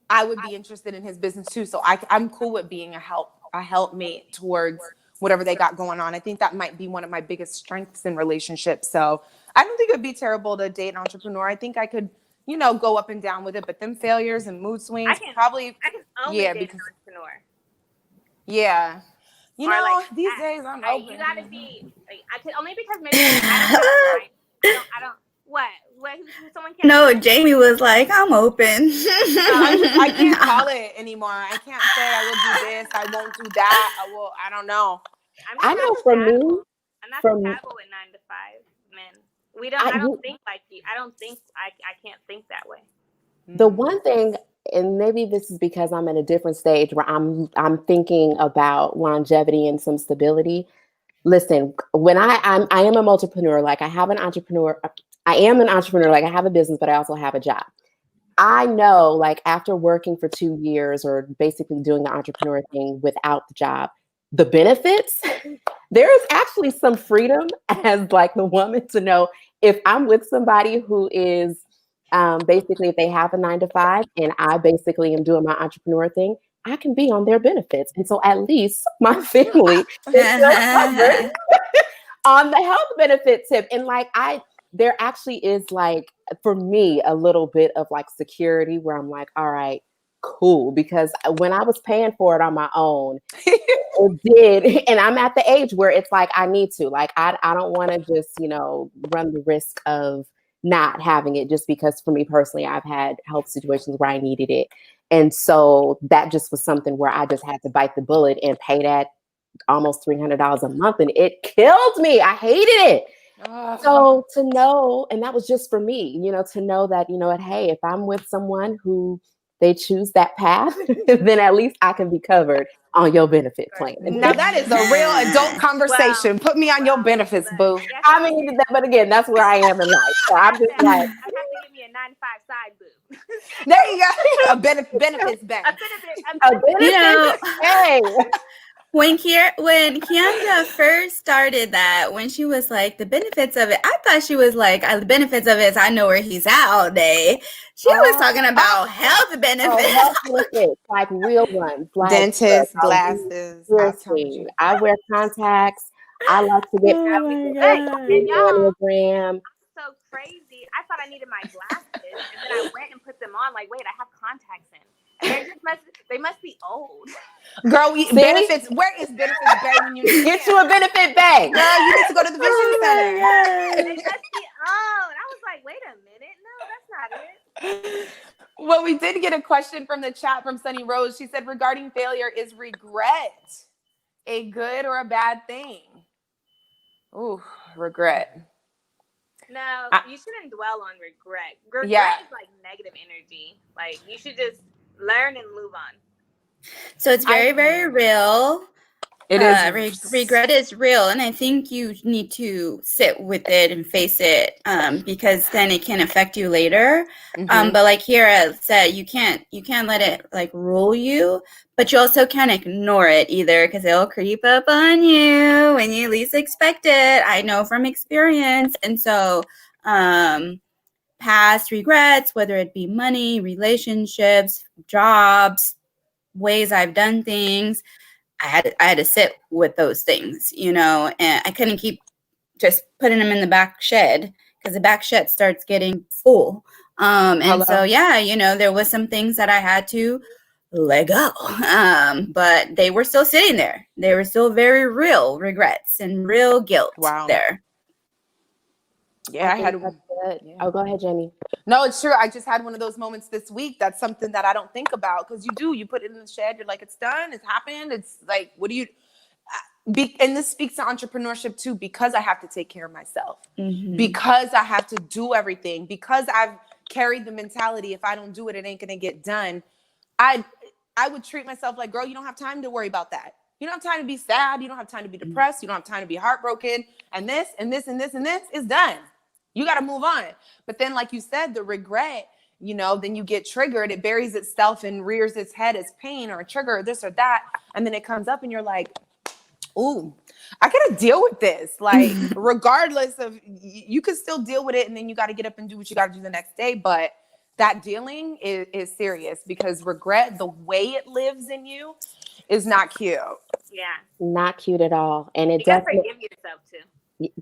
I would be interested in his business too. So I'm cool with being a helpmate towards whatever they got going on. I think that might be one of my biggest strengths in relationships. So I don't think it'd be terrible to date an entrepreneur. I think I could, you know, go up and down with it, but them failures and mood swings I can only date an entrepreneur. Yeah. You know, like, these days I'm open. You gotta be. Like, I could only because maybe I don't. What? Someone can't. No, Jaimi was like, I'm open. I can't call it anymore. I can't say I will do this. I won't do that. I don't know. I know for me, I'm not compatible with 9 to 5 men. I don't think like you. I don't think I can't think that way. The one thing, and maybe this is because I'm in a different stage where I'm thinking about longevity and some stability. Listen, when I am a multipreneur, like I am an entrepreneur, like I have a business, but I also have a job. I know, like after working for 2 years or basically doing the entrepreneur thing without the job, the benefits, there is actually some freedom as like the woman to know if I'm with somebody who is basically if they have a 9 to 5 and I basically am doing my entrepreneur thing, I can be on their benefits. And so at least my family is still covered on the health benefit tip. And like there actually is like, for me, a little bit of like security where I'm like, all right, cool. Because when I was paying for it on my own, it did. And I'm at the age where it's like, I need to, like, I don't want to just, you know, run the risk of not having it just because for me personally, I've had health situations where I needed it. And so that just was something where I just had to bite the bullet and pay that almost $300 a month. And it killed me. I hated it. So to know, and that was just for me, you know, to know that, you know what, hey, if I'm with someone who they choose that path, then at least I can be covered on your benefit plan. Now that is a real adult conversation. Put me on your benefits, boo. Yes, I mean, but again, that's where I am in life. So I'm just like, I have to give me a 9 to 5 side boo. There you go. A benefits bank. You know, hey. When Keandra first started that, when she was like, the benefits of it, I thought she was like, the benefits of it is I know where he's at all day. She was talking about health benefits. Health benefits, like real ones. Like dentist, glasses. I wear contacts. I like to get mammogram. So crazy. I thought I needed my glasses, and then I went and put them on. Like, wait, I have contacts in. And they must be old. Girl, benefits. Where is benefits bag when you get you a benefit bag? Girl, you need to go to the vision center. They must be old. I was like, wait a minute. No, that's not it. Well, we did get a question from the chat from Sunny Rose. She said, regarding failure, is regret a good or a bad thing? Ooh, regret. No, you shouldn't dwell on regret. Regret is like negative energy. Like, you should just learn and move on. So it's very, very real. It is. Regret is real, and I think you need to sit with it and face it, because then it can affect you later. Mhm. But like Kira said, you can't let it like rule you, but you also can't ignore it either, because it'll creep up on you when you least expect it. I know from experience. And so past regrets, whether it be money, relationships, jobs, ways I've done things, I had to sit with those things, you know, and I couldn't keep just putting them in the back shed, because the back shed starts getting full. And so, yeah, you know, there was some things that I had to let go, but they were still sitting there. They were still very real regrets and real guilt there. Yeah, I had. Yeah. Oh, go ahead, Jaimi. No, it's true. I just had one of those moments this week. That's something that I don't think about, because you put it in the shed. You're like, it's done. It's happened. It's like, what do you? And this speaks to entrepreneurship too, because I have to take care of myself, because I have to do everything, because I've carried the mentality, if I don't do it, it ain't gonna get done. I would treat myself like, girl, you don't have time to worry about that. You don't have time to be sad. You don't have time to be depressed. You don't have time to be heartbroken. And this and this and this and this is done. You got to move on. But then, like you said, the regret, you know, then you get triggered. It buries itself and rears its head as pain or a trigger or this or that. And then it comes up and you're like, ooh, I got to deal with this. Like, regardless of, you can still deal with it. And then you got to get up and do what you got to do the next day. But that dealing is serious, because regret, the way it lives in you, is not cute. Yeah. Not cute at all. And it you gotta definitely forgive yourself too.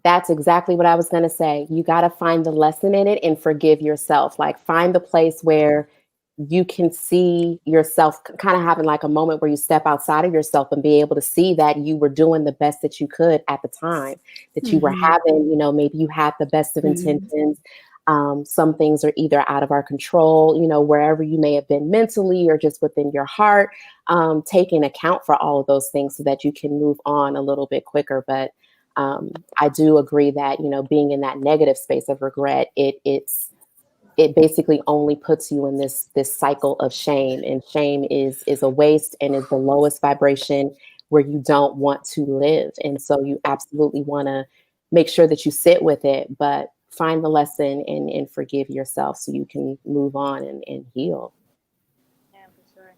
That's exactly what I was going to say. You got to find the lesson in it and forgive yourself. Like, find the place where you can see yourself, kind of having like a moment where you step outside of yourself and be able to see that you were doing the best that you could at the time, that you were having, you know, maybe you had the best of intentions. Some things are either out of our control, you know, wherever you may have been mentally or just within your heart. Taking account for all of those things so that you can move on a little bit quicker. But I do agree that, you know, being in that negative space of regret, it basically only puts you in this cycle of shame, and shame is a waste and is the lowest vibration where you don't want to live. And so you absolutely want to make sure that you sit with it, but find the lesson and forgive yourself so you can move on and heal. Yeah, for sure.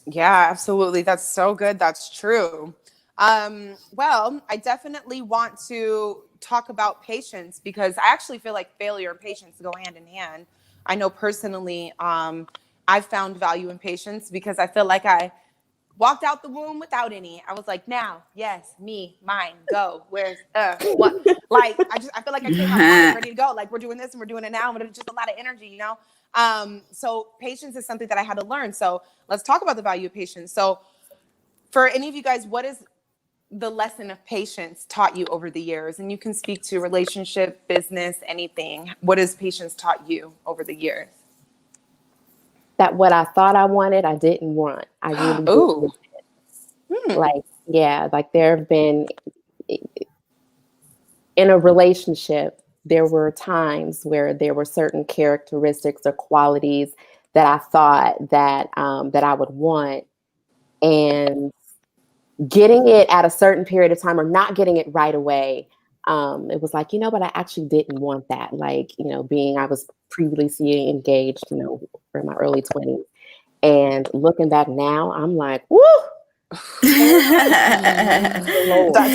Yeah, absolutely. That's so good. That's true. Well, I definitely want to talk about patience, because I actually feel like failure and patience go hand in hand. I know personally, I found value in patience, because I feel like I walked out the womb without any. I was like, now, yes, me, mine, go. Where's what? Like, I feel like I came out fired, ready to go. Like, we're doing this and we're doing it now, but it's just a lot of energy, you know? So patience is something that I had to learn. So let's talk about the value of patience. So for any of you guys, what is the lesson of patience taught you over the years? And you can speak to relationship, business, anything. What has patience taught you over the years? That what I thought I wanted, I didn't want. I really Ooh. didn't. Like, yeah, like there have been, in a relationship, there were times where there were certain characteristics or qualities that I thought that that I would want, and getting it at a certain period of time or not getting it right away, it was like, you know, but I actually didn't want that. Like, you know, I was previously engaged, you know, in my early 20s. And looking back now, I'm like, woo! That's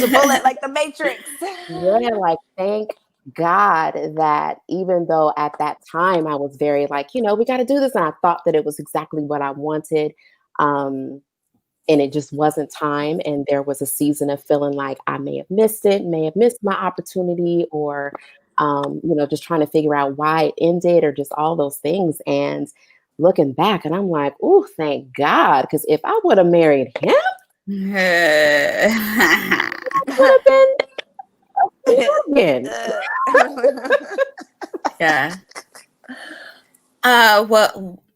a bullet like the Matrix. Yeah, like, thank God that even though at that time I was very like, you know, we got to do this. And I thought that it was exactly what I wanted. And it just wasn't time. And there was a season of feeling like I may have missed it, may have missed my opportunity, or, you know, just trying to figure out why it ended or just all those things. And looking back, and I'm like, oh, thank God. Because if I would have married him, I would have been yeah.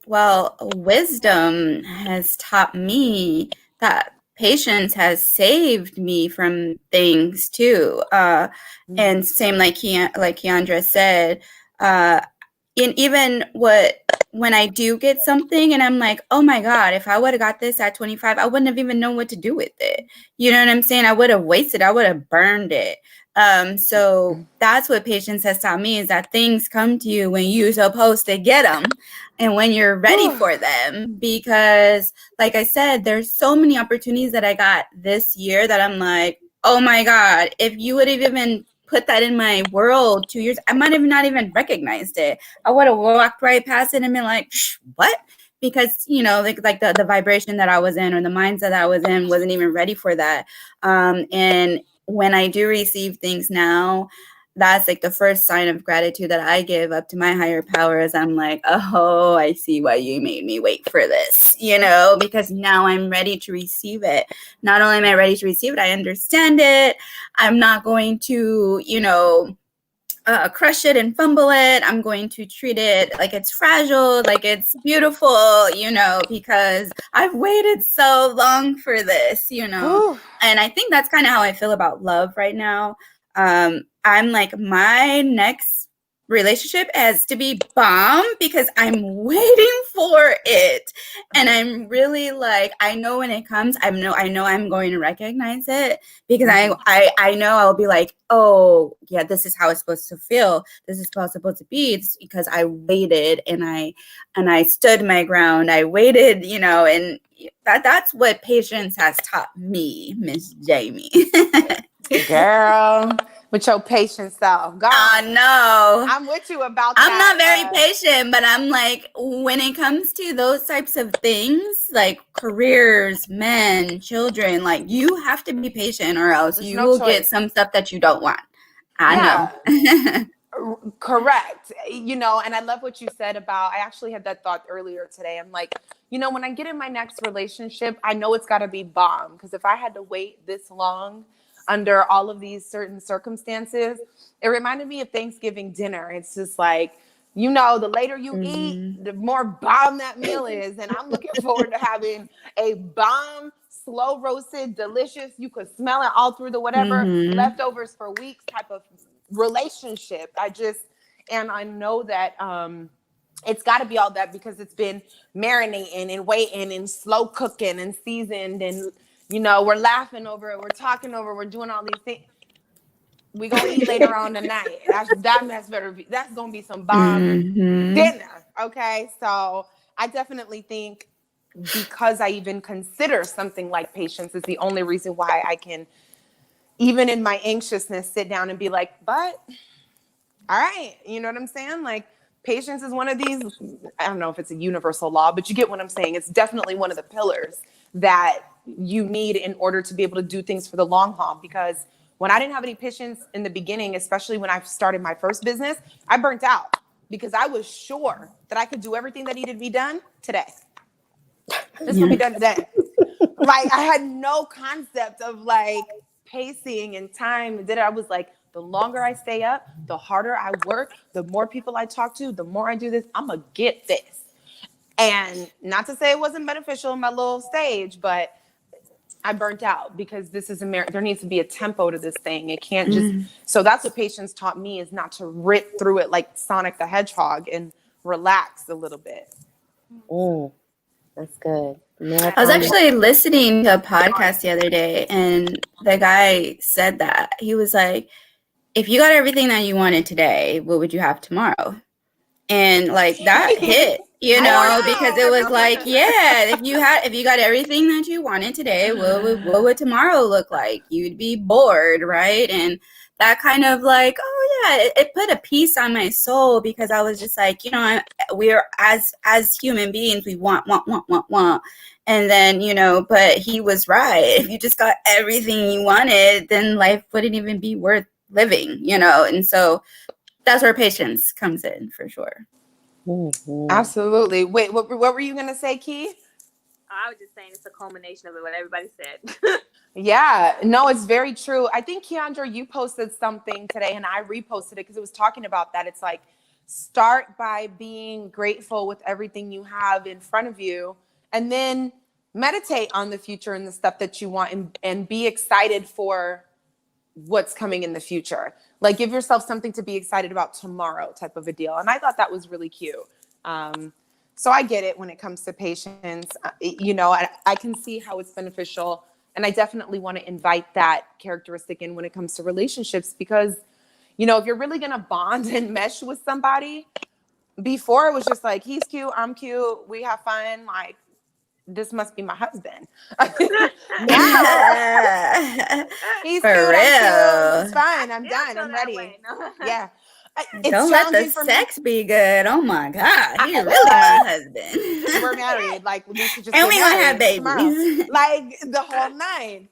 Well, wisdom has taught me that patience has saved me from things too. And same like Keandra said, in even what when I do get something and I'm like, oh my God, if I would have got this at 25, I wouldn't have even known what to do with it. You know what I'm saying? I would have wasted, I would have burned it. So that's what patience has taught me, is that things come to you when you're supposed to get them and when you're ready for them. Because like I said, there's so many opportunities that I got this year that I'm like, oh my God, if you would have even put that in my world 2 years, I might have not even recognized it. I would have walked right past it and been like, what? Because, you know, like the vibration that I was in or the mindset that I was in wasn't even ready for that. And when I do receive things now, that's like the first sign of gratitude that I give up to my higher powers. I'm like, oh, I see why you made me wait for this, you know, because now I'm ready to receive it. Not only am I ready to receive it, I understand it. I'm not going to, you know, crush it and fumble it. I'm going to treat it like it's fragile, like it's beautiful, you know, because I've waited so long for this, you know. And I think that's kind of how I feel about love right now. I'm like, my next relationship has to be bomb because I'm waiting for it. And I'm really like, I know when it comes, I know I'm going to recognize it, because I know I'll be like, oh yeah, this is how it's supposed to feel. This is how it's supposed to be. It's because I waited and I stood my ground. I waited, you know, and that's what patience has taught me, Miss Jaimi. Girl, with your patience though. God, no. I'm with you about I'm that. not very patient, but I'm like, when it comes to those types of things, like careers, men, children, like you have to be patient or else you will get some stuff that you don't want. I know. Correct. You know, and I love what you said about, I actually had that thought earlier today. I'm like, you know, when I get in my next relationship, I know it's got to be bomb, because if I had to wait this long under all of these certain circumstances, it reminded me of Thanksgiving dinner. It's just like, you know, the later you eat, the more bomb that meal is. And I'm looking forward to having a bomb, slow roasted, delicious, you could smell it all through the whatever, leftovers for weeks type of relationship. And I know that it's got to be all that, because it's been marinating and waiting and slow cooking and seasoned, and you know, we're laughing over it, we're talking over it, we're doing all these things. We gonna eat later on tonight. That's gonna be some bomb dinner. Okay, so I definitely think, because I even consider something like patience is the only reason why I can, even in my anxiousness, sit down and be like, but all right, you know what I'm saying? Like, patience is one of these, I don't know if it's a universal law, but you get what I'm saying. It's definitely one of the pillars that you need in order to be able to do things for the long haul. Because when I didn't have any patience in the beginning, especially when I started my first business, I burnt out because I was sure that I could do everything that needed to be done today. This will be done today. Like, I had no concept of like pacing and time. Then I was like, the longer I stay up, the harder I work, the more people I talk to, the more I do this, I'm gonna get this. And not to say it wasn't beneficial in my little stage, but I burnt out, because this is there needs to be a tempo to this thing. It can't just, so that's what patience taught me, is not to rip through it like Sonic the Hedgehog and relax a little bit. That's good. I was actually listening to a podcast the other day, and the guy said that. He was like, if you got everything that you wanted today, what would you have tomorrow? And like that hit, you know, because it was like, yeah, if you got everything that you wanted today, what would tomorrow look like? You'd be bored, right? And that kind of like, oh yeah, it put a piece on my soul, because I was just like, you know, we're as human beings, we want. And then, you know, but he was right. If you just got everything you wanted, then life wouldn't even be worth living, you know? And so that's where patience comes in, for sure. Absolutely. Wait, what were you going to say, Kei? I was just saying it's a culmination of what everybody said. Yeah, no, it's very true. I think, Keandra, you posted something today and I reposted it because it was talking about that. It's like, start by being grateful with everything you have in front of you, and then meditate on the future and the stuff that you want, and be excited for what's coming in the future. Like, give yourself something to be excited about tomorrow, type of a deal. And I thought that was really cute. So I get it when it comes to patience. You know, I can see how it's beneficial. And I definitely want to invite that characteristic in when it comes to relationships, because, you know, if you're really going to bond and mesh with somebody, before it was just like, he's cute, I'm cute, we have fun, like, this must be my husband. Now, he's For cute, I'm cute, it's real. fine, I'm I done, feel I'm that ready. way. No. Yeah. It's Don't let the challenging for me. sex be good. Oh my God. He's really Like, my husband. we're married. Like, we should just And get we gonna have married tomorrow. babies. Like, the whole nine.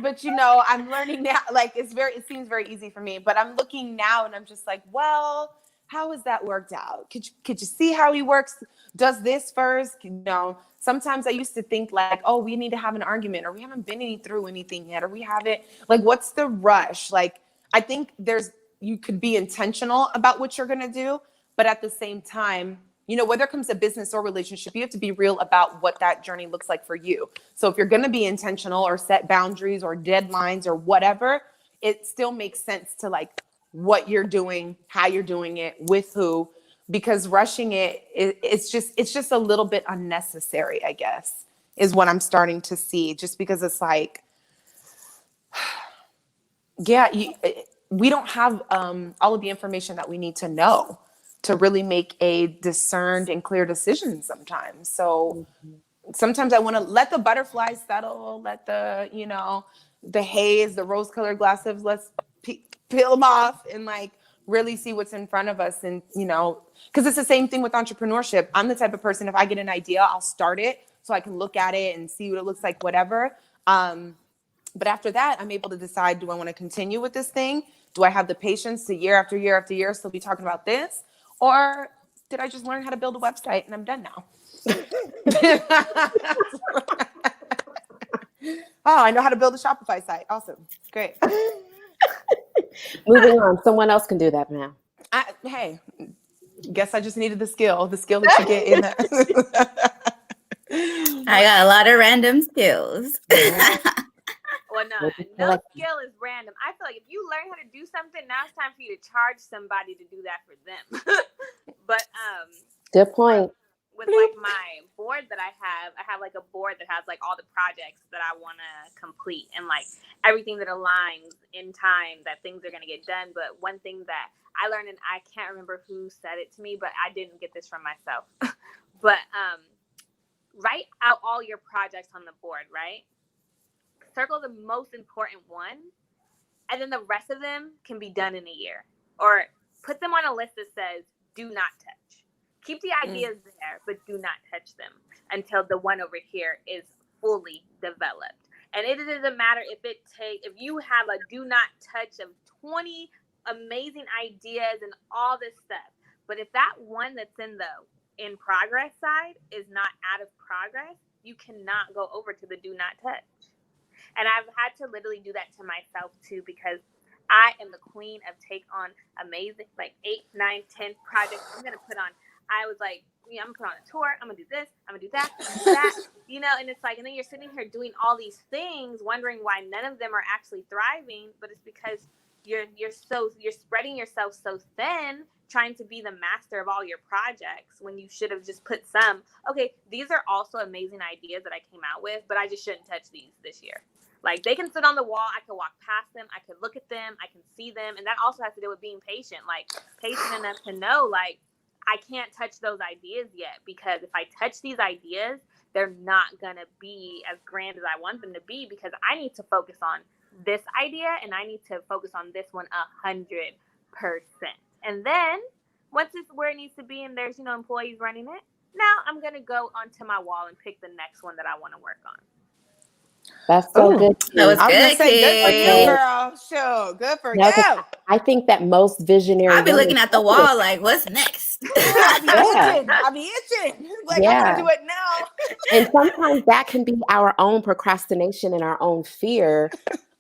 But you know, I'm learning now. Like, it seems very easy for me. But I'm looking now, and I'm just like, well, how has that worked out? Could you see how he works? Does this first? You know, sometimes I used to think like, oh, we need to have an argument, or we haven't been through anything yet, or we haven't. Like, what's the rush? Like, I think you could be intentional about what you're gonna do, but at the same time, you know, whether it comes to business or relationship, you have to be real about what that journey looks like for you. So if you're going to be intentional or set boundaries or deadlines or whatever, it still makes sense to like what you're doing, how you're doing it, with who, because rushing it's just a little bit unnecessary, I guess, is what I'm starting to see, just because it's like, yeah, we don't have all of the information that we need to know to really make a discerned and clear decision sometimes. So sometimes I want to let the butterflies settle, let the, you know, the haze, the rose colored glasses, let's peel them off and like really see what's in front of us. And, you know, because it's the same thing with entrepreneurship. I'm the type of person, if I get an idea, I'll start it so I can look at it and see what it looks like, whatever. But after that, I'm able to decide, do I want to continue with this thing? Do I have the patience to year after year after year still be talking about this? Or did I just learn how to build a website and I'm done now? Oh, I know how to build a Shopify site. Awesome. Great. Moving on. Someone else can do that now. Hey, guess I just needed the skill that you get in that. I got a lot of random skills. Well, no skill is random. I feel like if you learn how to do something, now it's time for you to charge somebody to do that for them. But good point. With like my board that I have like a board that has like all the projects that I want to complete and like everything that aligns in time that things are going to get done. But one thing that I learned, and I can't remember who said it to me, but I didn't get this from myself. But write out all your projects on the board, right? Circle the most important one, and then the rest of them can be done in a year. Or put them on a list that says, do not touch. Keep the ideas there, but do not touch them until the one over here is fully developed. And it doesn't matter if you have a do not touch of 20 amazing ideas and all this stuff. But if that one that's in progress side is not out of progress, you cannot go over to the do not touch. And I've had to literally do that to myself too, because I am the queen of take on amazing, like 8, 9, 10 projects. I was like, yeah, I'm gonna put on a tour. I'm gonna do this. I'm gonna do that. I'm gonna do that. You know, and it's like, and then you're sitting here doing all these things, wondering why none of them are actually thriving. But it's because you're spreading yourself so thin, trying to be the master of all your projects when you should have just put some. Okay, these are also amazing ideas that I came out with, but I just shouldn't touch these this year. Like, they can sit on the wall. I can walk past them. I can look at them. I can see them. And that also has to do with being patient. Like, patient enough to know, like, I can't touch those ideas yet, because if I touch these ideas, they're not going to be as grand as I want them to be, because I need to focus on this idea and I need to focus on this one 100%. And then once it's where it needs to be and there's, employees running it, now I'm going to go onto my wall and pick the next one that I want to work on. That's so good. That was I was good, gonna say, good for you, kid. girl. Sure, good for you. I think that most visionary. I'll be looking at the wall like, what's next? I'll be itching. Like, I want to do it now. And sometimes that can be our own procrastination and our own fear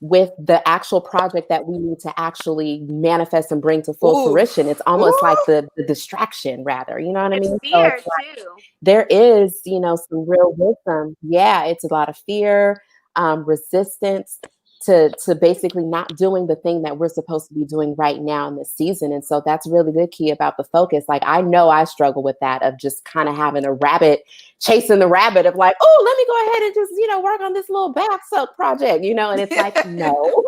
with the actual project that we need to actually manifest and bring to full fruition. It's almost like the distraction, rather. You know what I mean? Fear too. There is, some real wisdom. Yeah, it's a lot of fear, resistance. to basically not doing the thing that we're supposed to be doing right now in this season. And so that's really the key about the focus. Like, I know I struggle with that, of just kind of having a rabbit, chasing the rabbit of like, oh, let me go ahead and just, work on this little bath soak project, and it's like, no,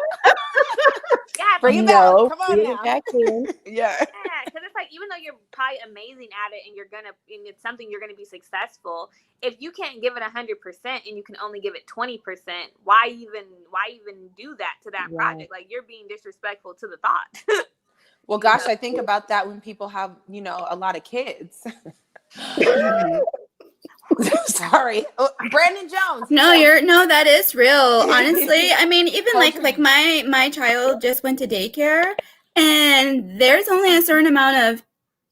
Yeah, Bring it back. Come on bring now. it back in. Yeah. yeah, because it's like, even though you're probably amazing at it and it's something you're gonna be successful, if you can't give it 100% and you can only give it 20%, why even do that to that project? Like, you're being disrespectful to the thought. Well, gosh, I think about that when people have, a lot of kids. Sorry, Brandon Jones. No, that is real. Honestly, I mean, even like my child just went to daycare, and there's only a certain amount of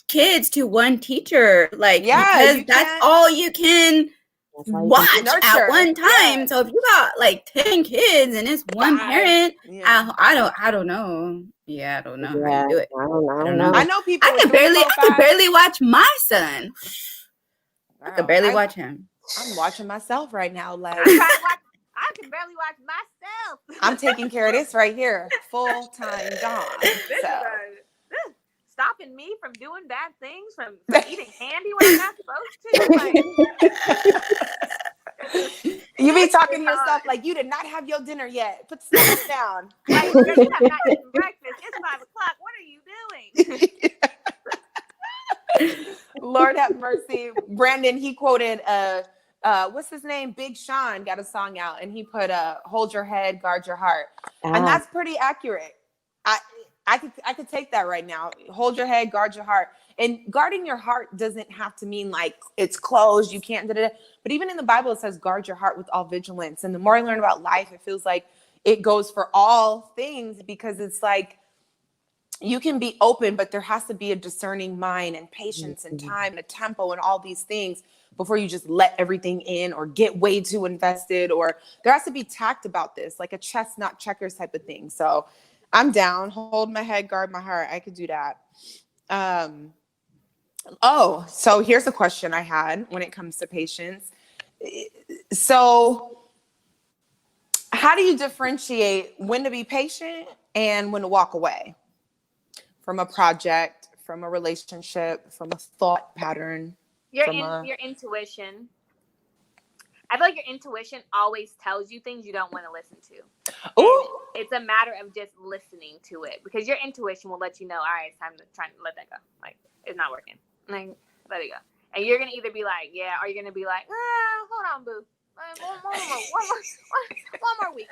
kids to one teacher, like, because that's all you can watch at one time. So if you got like 10 kids and it's one parent, I don't know. Yeah, I don't know how you do it. I don't know. I know people. I could barely watch my son. I could barely watch him. I'm watching myself right now. Like, I can barely watch myself. I'm taking care of this right here, full-time job. Stopping me from doing bad things, from eating candy when I'm not supposed to. You be talking to yourself like, you did not have your dinner yet. Put the stuff down. Like, you have not eaten breakfast. It's 5 o'clock. What are you doing? Lord have mercy. Brandon, he quoted what's his name? Big Sean got a song out, and he put hold your head, guard your heart. And that's pretty accurate. I could take that right now. Hold your head, guard your heart. And guarding your heart doesn't have to mean like it's closed, you can't da-da-da. But even in the Bible, it says guard your heart with all vigilance. And the more I learn about life, it feels like it goes for all things, because it's like, you can be open, but there has to be a discerning mind and patience and time and a tempo and all these things before you just let everything in or get way too invested. Or there has to be tact about this, like a chess, not checkers type of thing. So I'm down. Hold my head, guard my heart. I could do that. So here's a question I had when it comes to patience. So how do you differentiate when to be patient and when to walk away from a project, from a relationship, from a thought pattern? Your intuition. I feel like your intuition always tells you things you don't want to listen to. It's a matter of just listening to it, because your intuition will let you know, all right, it's time to try and let that go. Like, it's not working. Like, let it go. And you're going to either be like, yeah, or you're going to be like, hold on, boo. One more week.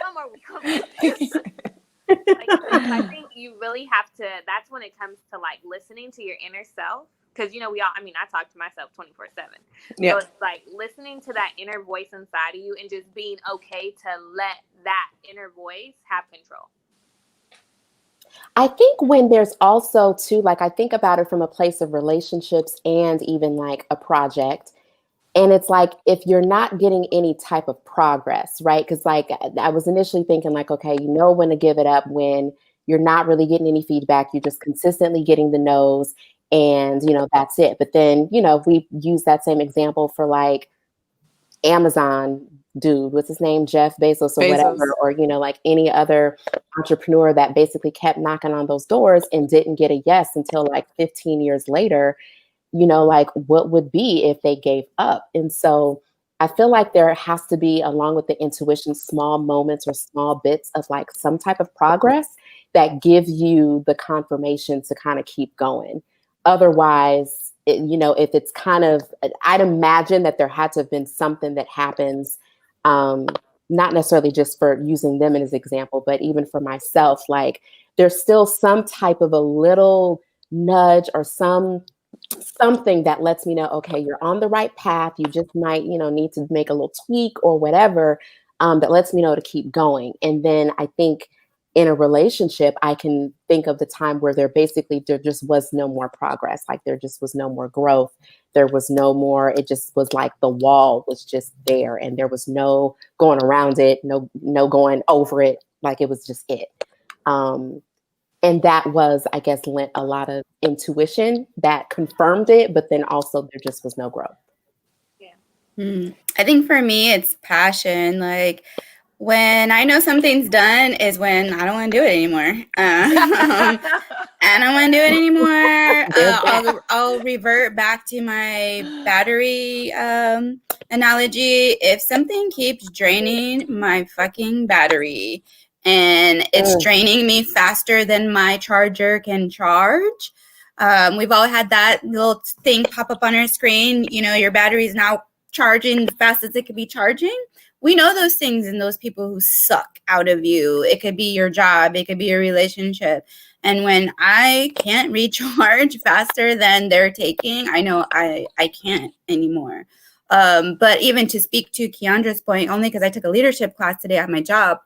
Like, I think you really have to, that's when it comes to like listening to your inner self. Because, I talk to myself 24/7. Yeah. So it's like listening to that inner voice inside of you and just being okay to let that inner voice have control. I think when there's also too, like, I think about it from a place of relationships and even like a project. And it's like, if you're not getting any type of progress, right? Because like I was initially thinking like, okay, you know when to give it up when you're not really getting any feedback. You're just consistently getting the no's, and, that's it. But then, we use that same example for like Amazon dude, what's his name? Jeff Bezos or whatever, or, like any other entrepreneur that basically kept knocking on those doors and didn't get a yes until like 15 years later. Like what would be if they gave up? And so I feel like there has to be, along with the intuition, small moments or small bits of like some type of progress that give you the confirmation to kind of keep going. Otherwise, if it's kind of, I'd imagine that there had to have been something that happens, not necessarily just for using them as example, but even for myself, like there's still some type of a little nudge or something that lets me know, okay, you're on the right path. You just might, need to make a little tweak or whatever, that lets me know to keep going. And then I think in a relationship, I can think of the time where there just was no more progress. Like there just was no more growth. There was no more, it just was like the wall was just there and there was no going around it, no going over it. Like it was just it. And that was, I guess, lent a lot of intuition that confirmed it, but then also there just was no growth. Yeah. I think for me, it's passion. Like when I know something's done is when I don't want to do it anymore. I don't want to do it anymore. I'll revert back to my battery analogy. If something keeps draining my fucking battery and it's draining me faster than my charger can charge, we've all had that little thing pop up on our screen. You know, your battery is now charging the fastest it could be charging. We know those things and those people who suck out of you. It could be your job. It could be your relationship. And when I can't recharge faster than they're taking, I know I can't anymore. But even to speak to Keandra's point, only because I took a leadership class today at my job,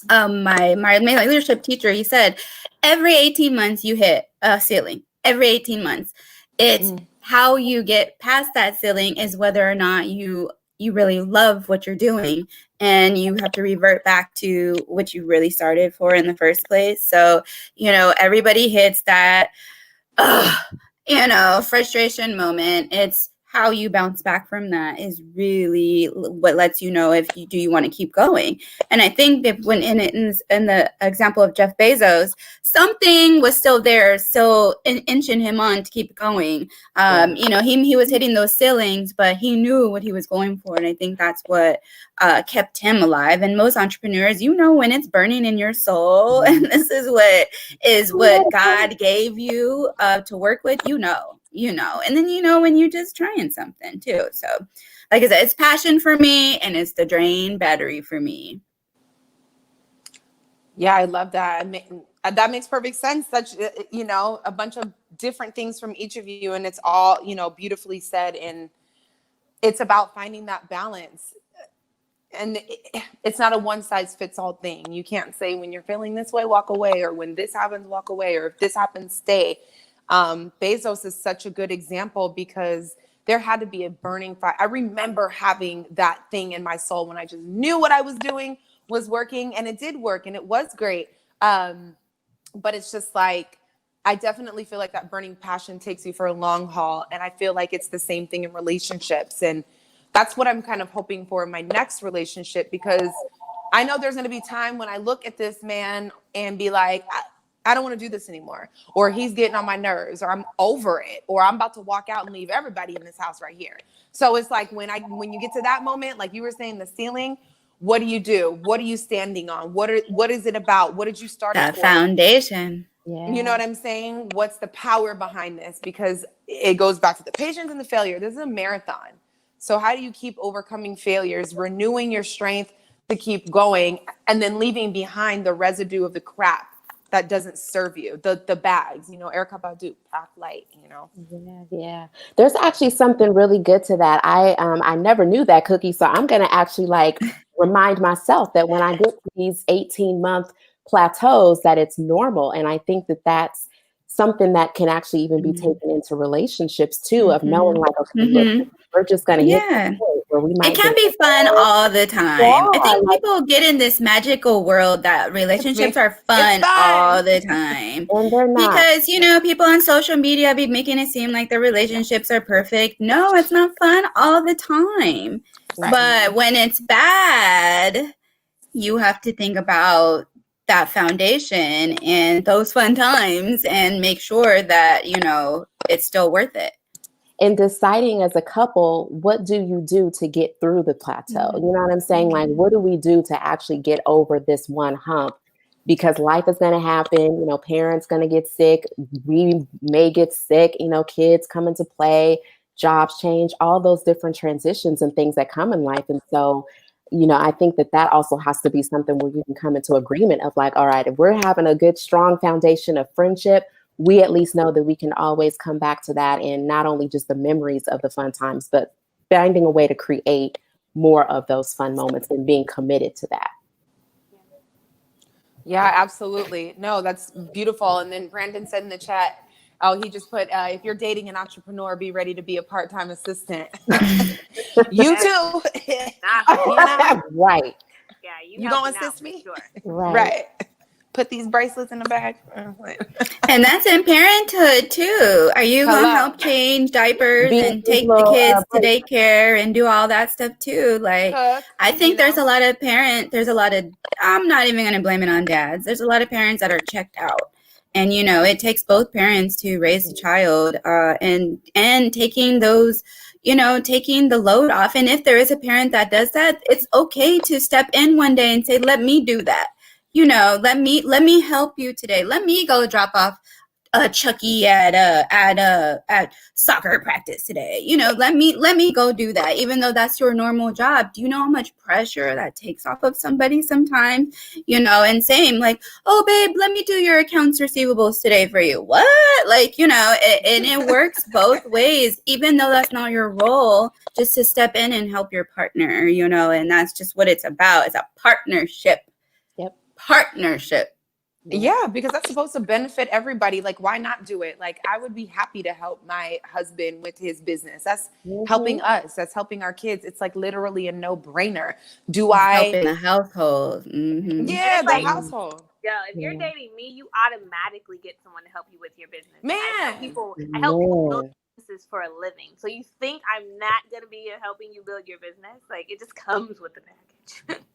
my leadership teacher, he said, every 18 months you hit a ceiling. Every 18 months. It's how you get past that ceiling is whether or not you really love what you're doing, and you have to revert back to what you really started for in the first place. So, you know, everybody hits that, frustration moment. It's how you bounce back from that is really what lets you know if you want to keep going. And I think that when in the example of Jeff Bezos, something was still there, so inching him on to keep going. He was hitting those ceilings, but he knew what he was going for, and I think that's what kept him alive. And most entrepreneurs, when it's burning in your soul, and this is what God gave you to work with, and then when you're just trying something too. So like I said, it's passion for me and it's the drain battery for me. Yeah, I love that. That makes perfect sense. Such, a bunch of different things from each of you, and it's all, beautifully said. And it's about finding that balance. And it's not a one size fits all thing. You can't say when you're feeling this way, walk away, or when this happens, walk away, or if this happens, stay. Bezos is such a good example because there had to be a burning fire. I remember having that thing in my soul when I just knew what I was doing was working, and it did work, and it was great. But it's just like, I definitely feel like that burning passion takes you for a long haul. And I feel like it's the same thing in relationships. And that's what I'm kind of hoping for in my next relationship, because I know there's going to be time when I look at this man and be like, I don't want to do this anymore, or he's getting on my nerves, or I'm over it, or I'm about to walk out and leave everybody in this house right here. So it's like when you get to that moment, like you were saying, the ceiling, what do you do? What are you standing on? What is it about? What did you start that for? Foundation? Yeah. You know what I'm saying? What's the power behind this? Because it goes back to the patience and the failure. This is a marathon. So how do you keep overcoming failures, renewing your strength to keep going, and then leaving behind the residue of the crap that doesn't serve you, the bags, Erykah Badu, pack light, Yeah. There's actually something really good to that. I never knew that, Cookie. So I'm going to actually remind myself that when I get to these 18-month plateaus, that it's normal. And I think that that's something that can actually even be taken into relationships too, of knowing okay, look, we're just going to hit the point where we might. It can be fun all the time. Yeah, I think people get in this magical world that relationships are fun all the time. And they're not. Because, people on social media be making it seem like their relationships are perfect. No, it's not fun all the time. Right. But when it's bad, you have to think about that foundation and those fun times and make sure that, it's still worth it. And deciding as a couple, what do you do to get through the plateau? You know what I'm saying? Like, what do we do to actually get over this one hump? Because life is going to happen, parents going to get sick. We may get sick, kids come into play, jobs change, all those different transitions and things that come in life. And so, I think that also has to be something where you can come into agreement of like, all right, if we're having a good, strong foundation of friendship, we at least know that we can always come back to that, and not only just the memories of the fun times, but finding a way to create more of those fun moments and being committed to that. Yeah, absolutely. No, that's beautiful. And then Brandon said in the chat, he just put, if you're dating an entrepreneur, be ready to be a part-time assistant. You too. Right. Yeah, you gonna assist me? Sure. Right. put these bracelets in the bag. And that's in parenthood too. Are you gonna Hello. help change diapers Be and these take the little, kids to bracelets. daycare and do all that stuff too? Like, Cook, I think you there's know. a lot of I'm not even gonna blame it on dads. There's a lot of parents that are checked out. And it takes both parents to raise a child, and taking those, taking the load off. And if there is a parent that does that, it's okay to step in one day and say, let me do that. Let me help you today. Let me go drop off Chucky at soccer practice today. Let me go do that, even though that's your normal job. Do you know how much pressure that takes off of somebody sometimes? And same, like, oh babe, let me do your accounts receivables today for you. What? Like, and it works both ways, even though that's not your role, just to step in and help your partner, and that's just what it's about. It's a partnership. Yep. Partnership. Yeah, because that's supposed to benefit everybody. Like, why not do it? Like, I would be happy to help my husband with his business. That's helping us. That's helping our kids. It's like literally a no-brainer. Helping the household. Mm-hmm. Yeah, the like, household. Yo, if you're dating me, you automatically get someone to help you with your business. Man. I help people build businesses for a living. So you think I'm not gonna be helping you build your business? Like, it just comes with the package.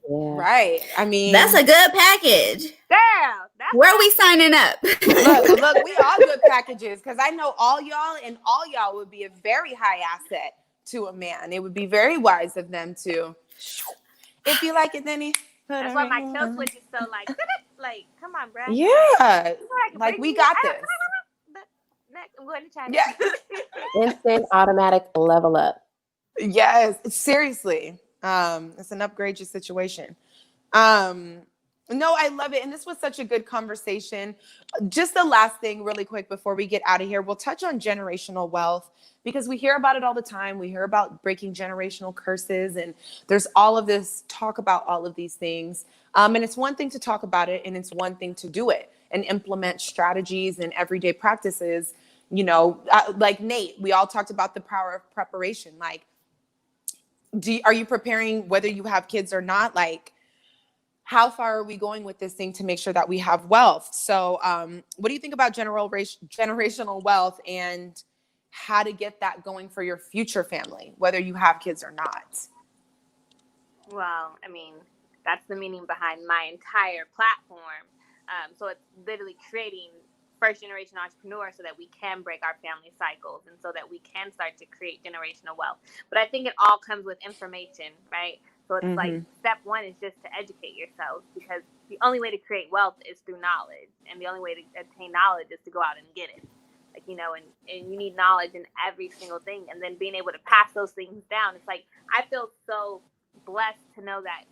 Right. I mean, that's a good package. Damn. Where are we signing up? look, we all good packages, because I know all y'all would be a very high asset to a man. It would be very wise of them to, if you like it, then that's why my kill switch is so like, come on, bro. Yeah, like we got this. Next, I'm going to China. Yeah. Instant automatic level up. Yes, seriously. It's an upgrade your situation. No, I love it. And this was such a good conversation. Just the last thing really quick before we get out of here, we'll touch on generational wealth, because we hear about it all the time. We hear about breaking generational curses, and there's all of this talk about all of these things. And it's one thing to talk about it, and it's one thing to do it and implement strategies and everyday practices. Like Nate, we all talked about the power of preparation. Like, are you preparing whether you have kids or not? Like, how far are we going with this thing to make sure that we have wealth? So what do you think about generational wealth and how to get that going for your future family, whether you have kids or not? Well, I mean, that's the meaning behind my entire platform. So it's literally creating first generation entrepreneurs so that we can break our family cycles and so that we can start to create generational wealth. But I think it all comes with information, right? So it's like step one is just to educate yourselves, because the only way to create wealth is through knowledge. And the only way to obtain knowledge is to go out and get it. Like, and you need knowledge in every single thing. And then being able to pass those things down. It's like, I feel so blessed to know that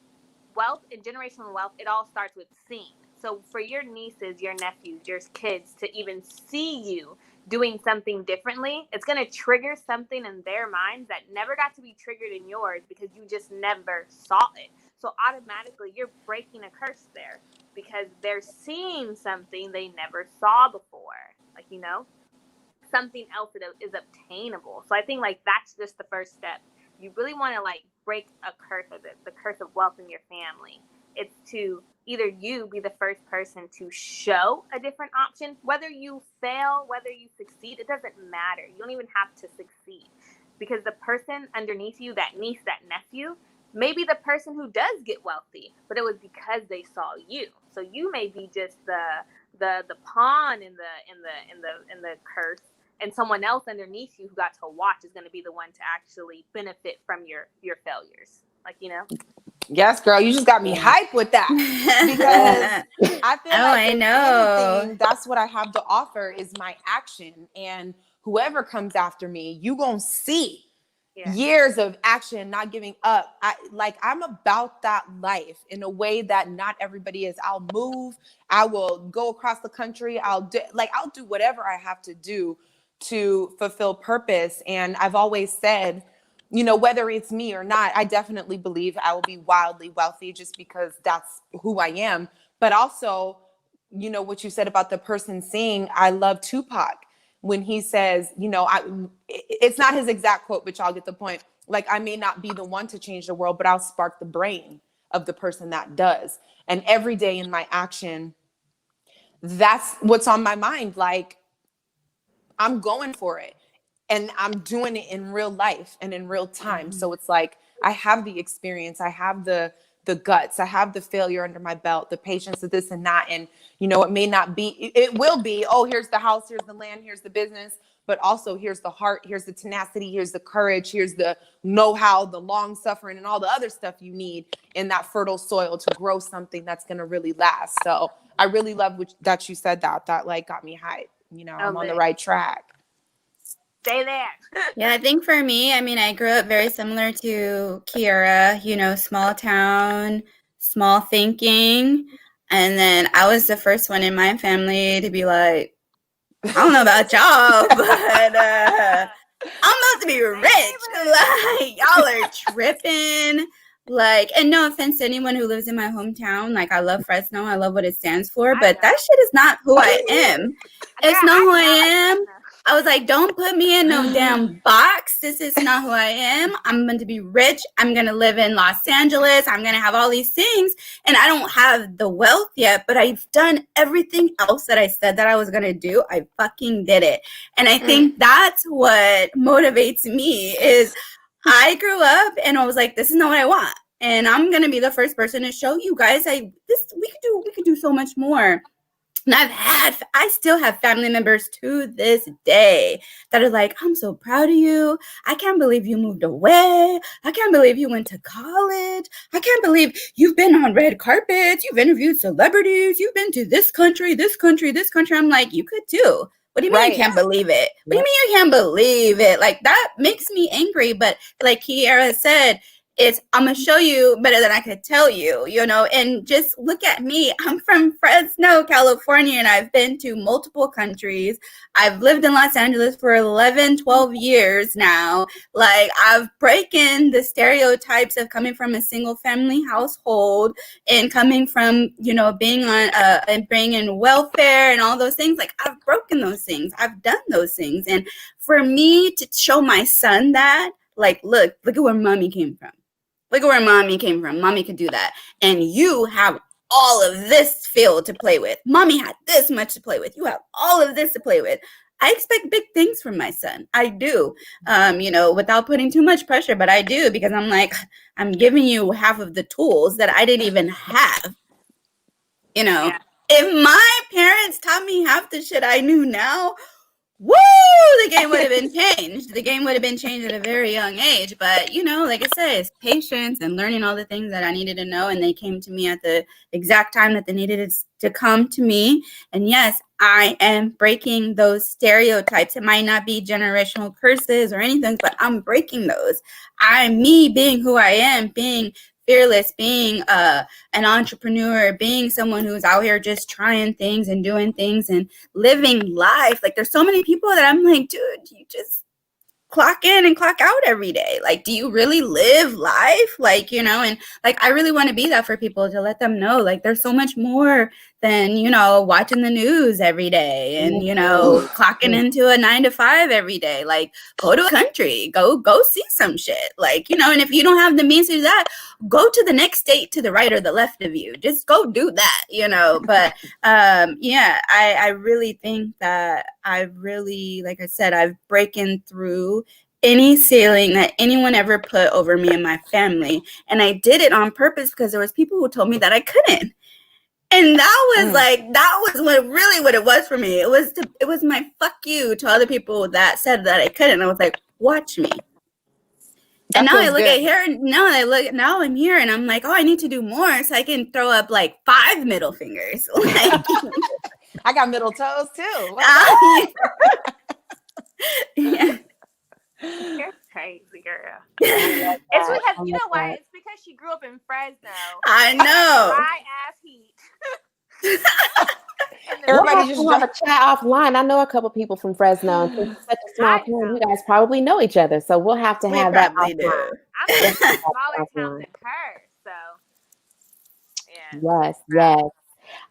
wealth and generational wealth, it all starts with seeing. So for your nieces, your nephews, your kids to even see you doing something differently, it's going to trigger something in their minds that never got to be triggered in yours because you just never saw it. So automatically you're breaking a curse there because they're seeing something they never saw before. Like, something else that is obtainable. So I think like that's just the first step. You really want to like break a curse, or the curse of wealth in your family. It's to either you be the first person to show a different option, whether you fail, whether you succeed, it doesn't matter. You don't even have to succeed, because the person underneath you, that niece, that nephew, may be the person who does get wealthy, but it was because they saw you. So you may be just the pawn in the curse, and someone else underneath you who got to watch is going to be the one to actually benefit from your failures. Like, Yes, girl, you just got me hyped with that, because I feel I know. anything, that's what I have to offer is my action. And whoever comes after me, you gonna see years of action, not giving up. I'm about that life in a way that not everybody is. I'll move. I will go across the country. I'll do whatever I have to do to fulfill purpose. And I've always said, whether it's me or not, I definitely believe I will be wildly wealthy just because that's who I am. But also, what you said about the person seeing, I love Tupac when he says, it's not his exact quote, but y'all get the point. Like, I may not be the one to change the world, but I'll spark the brain of the person that does. And every day in my action, that's what's on my mind. Like, I'm going for it, and I'm doing it in real life and in real time. So it's like, I have the experience, I have the guts, I have the failure under my belt, the patience, the this and that. And, you know, it may not be, it will be, oh, here's the house, here's the land, here's the business, but also here's the heart, here's the tenacity, here's the courage, here's the know-how, the long suffering, and all the other stuff you need in that fertile soil to grow something that's going to really last. So I really love that you said that like got me hyped. You know, I'm on the right track. Stay there. Yeah, I think for me, I mean, I grew up very similar to Kiara, you know, small town, small thinking. And then I was the first one in my family to be like, I don't know about y'all, but I'm about to be rich. Like, y'all are tripping. Like, and no offense to anyone who lives in my hometown. Like, I love Fresno. I love what it stands for. But that shit is not who I am. It's not who I am. I was like, don't put me in no damn box. This is not who I am. I'm going to be rich. I'm going to live in Los Angeles. I'm going to have all these things. And I don't have the wealth yet, but I've done everything else that I said that I was going to do. I fucking did it. And I think that's what motivates me is I grew up and I was like, this is not what I want. And I'm going to be the first person to show you guys we could do so much more. And I still have family members to this day that are like, I'm so proud of you. I can't believe you moved away. I can't believe you went to college. I can't believe you've been on red carpets. You've interviewed celebrities. You've been to this country, this country, this country. I'm like, you could too. What do you mean you can't believe it? What do you mean you can't believe it? Like, that makes me angry. But like Kiara said, I'm going to show you better than I could tell you, you know, and just look at me. I'm from Fresno, California, and I've been to multiple countries. I've lived in Los Angeles for 11, 12 years now. Like, I've broken the stereotypes of coming from a single family household and coming from, you know, being on and being in welfare and all those things. Like, I've broken those things. I've done those things. And for me to show my son that, like, look at where mommy came from. Look at where mommy came from. Mommy could do that. And you have all of this field to play with. Mommy had this much to play with. You have all of this to play with. I expect big things from my son. I do, you know, without putting too much pressure, but I do, because I'm like, I'm giving you half of the tools that I didn't even have. You know, if my parents taught me half the shit I knew now, woo, the game would have been changed. The game would have been changed at a very young age. But, you know, like I said, it's patience and learning all the things that I needed to know. And they came to me at the exact time that they needed to come to me. And yes, I am breaking those stereotypes. It might not be generational curses or anything, but I'm breaking those. Me being who I am, being fearless, being an entrepreneur, being someone who's out here just trying things and doing things and living life. Like, there's so many people that I'm like, dude, you just clock in and clock out every day. Like, do you really live life? Like, you know, and like, I really want to be that for people, to let them know, like, there's so much more than, you know, watching the news every day and, you know, clocking into a 9 to 5 every day. Like, go to a country, go see some shit. Like, you know, and if you don't have the means to do that, go to the next state to the right or the left of you. Just go do that, you know. But yeah, I really think that like I said, I've broken through any ceiling that anyone ever put over me and my family. And I did it on purpose because there was people who told me that I couldn't. And that was what it was for me. It was my fuck you to other people that said that I couldn't. I was like, watch me. And now I look at here, now I'm here and I'm like, oh, I need to do more so I can throw up like 5 middle fingers. Like, I got middle toes too. Yeah. You're crazy, girl. It's because, you know why? It's because she grew up in Fresno. I know. Dry ass heat. Everybody just have a chat offline. I know a couple people from Fresno. And since it's such a small town, you guys probably know each other. So we'll have to have that offline. I'm in a smaller town than her, so yeah.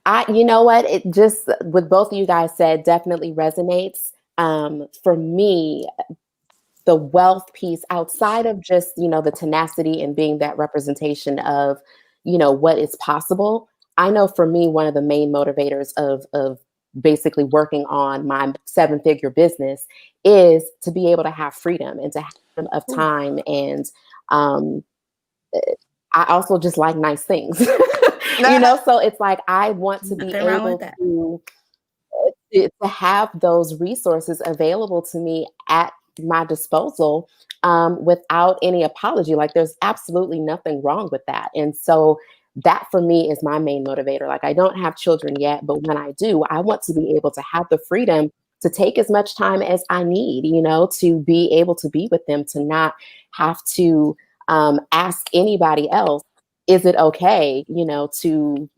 Yes. You know what? It just, with both of you guys said, definitely resonates. For me, the wealth piece, outside of just, you know, the tenacity and being that representation of, you know, what is possible, I know for me, one of the main motivators of basically working on my 7-figure business is to be able to have freedom and to have freedom of time. And um, I also just like nice things, so it's like I want to be Nothing wrong with able that. to have those resources available to me at my disposal without any apology. Like there's absolutely nothing wrong with that. And so that for me is my main motivator. Like I don't have children yet, but when I do, I want to be able to have the freedom to take as much time as I need, to be able to be with them, to not have to ask anybody else, is it okay, to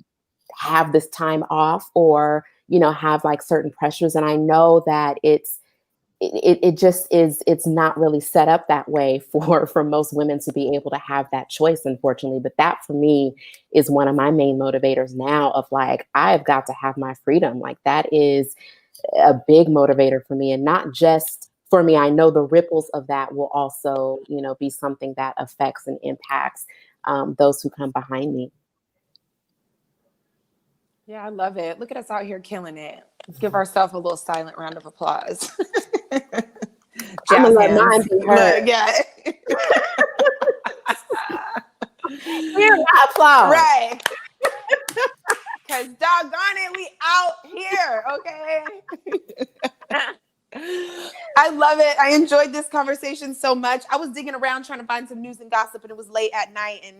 have this time off or have like certain pressures. And I know that it just is, it's not really set up that way for most women to be able to have that choice, unfortunately. But that for me is one of my main motivators now, of like, I've got to have my freedom. Like that is a big motivator for me. And not just for me, I know the ripples of that will also be something that affects and impacts those who come behind me. Yeah, I love it. Look at us out here killing it. Let's give ourselves a little silent round of applause. I'm Jazz gonna let hands. mine be heard. Look, yeah. Hear that applause. Right. Because doggone it, we out here, okay? I love it. I enjoyed this conversation so much. I was digging around trying to find some news and gossip, and it was late at night. And,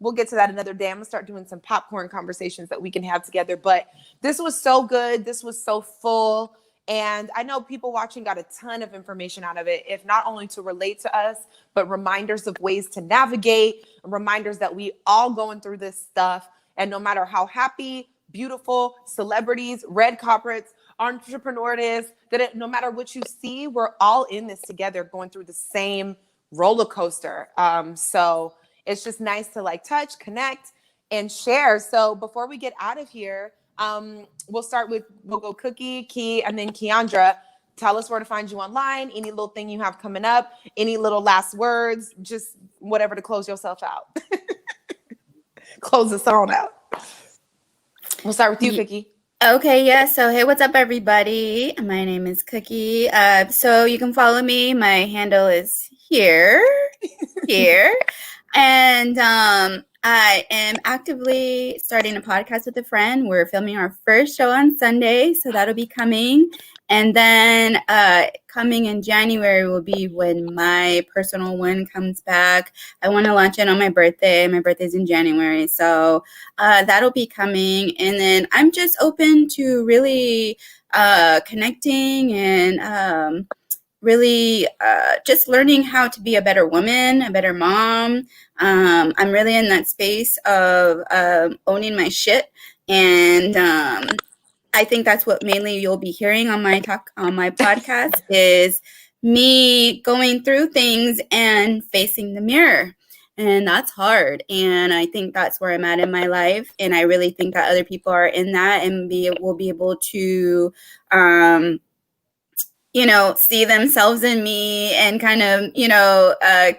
we'll get to that another day. I'm going to start doing some popcorn conversations that we can have together. But this was so good. This was so full. And I know people watching got a ton of information out of it, if not only to relate to us, but reminders of ways to navigate, reminders that we all going through this stuff. And no matter how happy, beautiful, celebrities, red carpets, entrepreneur it is, no matter what you see, we're all in this together, going through the same roller coaster. So it's just nice to like touch, connect, and share. So before we get out of here, we'll go Cookee, Kei, and then Keandra. Tell us where to find you online, any little thing you have coming up, any little last words, just whatever to close yourself out. Close us on out. We'll start with you, Cookee. Okay, yeah. So, hey, what's up, everybody? My name is Cookee. So you can follow me. My handle is here. And I am actively starting a podcast with a friend. We're filming our first show on Sunday, so that'll be coming. And then coming in January will be when my personal one comes back. I want to launch it on my birthday. My birthday's in January, so that'll be coming. And then I'm just open to really connecting and really just learning how to be a better woman, a better mom. I'm really in that space of owning my shit, and I think that's what mainly you'll be hearing on my podcast is me going through things and facing the mirror. And that's hard. And I think that's where I'm at in my life. And I really think that other people are in that and will be able to see themselves in me and kind of,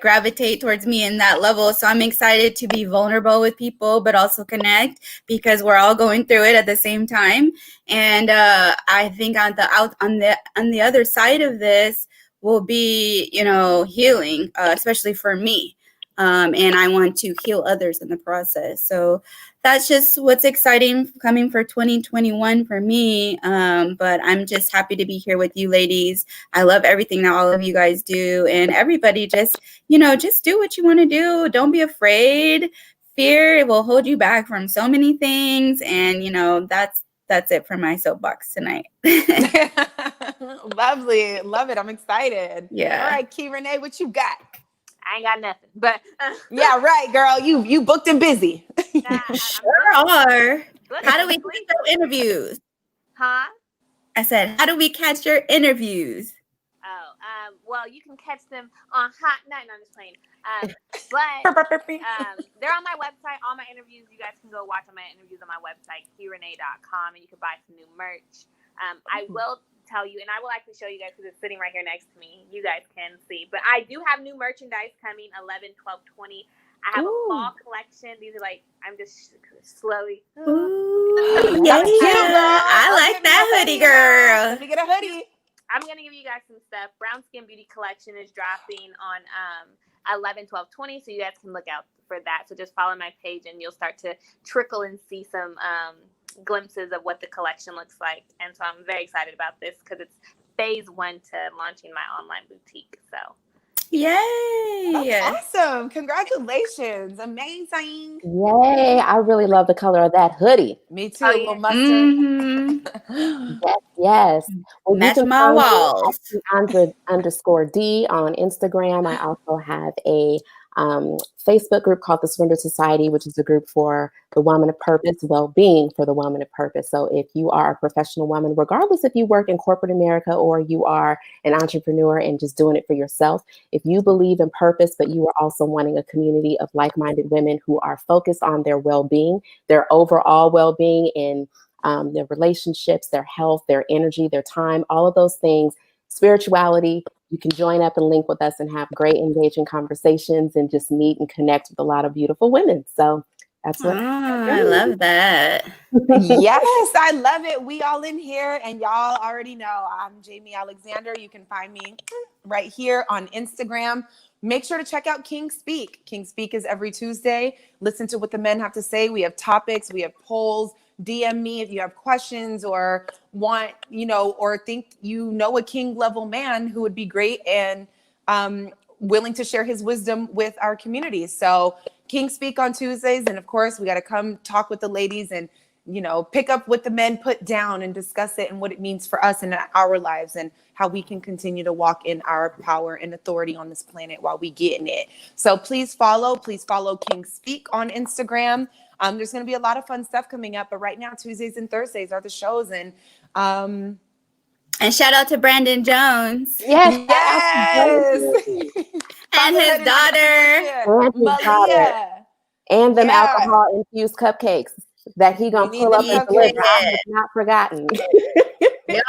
gravitate towards me in that level. So I'm excited to be vulnerable with people, but also connect, because we're all going through it at the same time. And I think on the other side of this will be, healing, especially for me. And I want to heal others in the process. So that's just what's exciting coming for 2021 for me. But I'm just happy to be here with you ladies. I love everything that all of you guys do. And everybody just do what you want to do. Don't be afraid. Fear will hold you back from so many things. And, that's it for my soapbox tonight. Lovely. Love it. I'm excited. Yeah. All right, Kei Renee, what you got? I ain't got nothing, but yeah, right, girl. You booked and busy. Sure are. How do we catch your interviews? Huh? I said, how do we catch your interviews? Oh, well, you can catch them on Hot Night. No, I'm just playing. But they're on my website. All my interviews, you guys can go watch all my interviews on my website, KeiRenee.com, and you can buy some new merch. I will tell you, and I will actually show you guys because it's sitting right here next to me. You guys can see. But I do have new merchandise coming 11, 12, 20 I have a Ooh. fall collection. These are like, I'm just slowly. Ooh, That's cute, girl. I I'll like get me that a hoodie, now. girl. Let me get a hoodie. I'm going to give you guys some stuff. Brown Skin Beauty Collection is dropping on 11/12/20, so you guys can look out for that. So just follow my page and you'll start to trickle and see some glimpses of what the collection looks like. And so I'm very excited about this because it's phase 1 to launching my online boutique. So Yay! That's awesome. Congratulations. Amazing. Yay. I really love the color of that hoodie. Me too. Oh, A yeah. little mustard. Yes, yes. Well, you Match can my find me walls. at Keandra_D on Instagram. I also have a Facebook group called the Surrender Society, which is a group for the woman of purpose, well-being for the woman of purpose. So if you are a professional woman, regardless if you work in corporate America or you are an entrepreneur and just doing it for yourself, if you believe in purpose, but you are also wanting a community of like-minded women who are focused on their well-being, their overall well-being in their relationships, their health, their energy, their time, all of those things, spirituality, you can join up and link with us and have great engaging conversations and just meet and connect with a lot of beautiful women. So that's what I love that. Yes, I love it. We all in here, and y'all already know I'm Jaimi Alexander. You can find me right here on Instagram. Make sure to check out King Speak. King Speak is every Tuesday. Listen to what the men have to say. We have topics, we have polls. DM me if you have questions or want, or think a king level man who would be great and willing to share his wisdom with our community. So King Speak on Tuesdays. And of course, we got to come talk with the ladies and, pick up what the men put down and discuss it and what it means for us and our lives and how we can continue to walk in our power and authority on this planet while we get in it. So please follow King Speak on Instagram. There's going to be a lot of fun stuff coming up, but right now, Tuesdays and Thursdays are the shows. And shout out to Brandon Jones. Yes. And his daughter. Malia. And them alcohol-infused cupcakes that he gonna pull up and deliver. I have not forgotten. We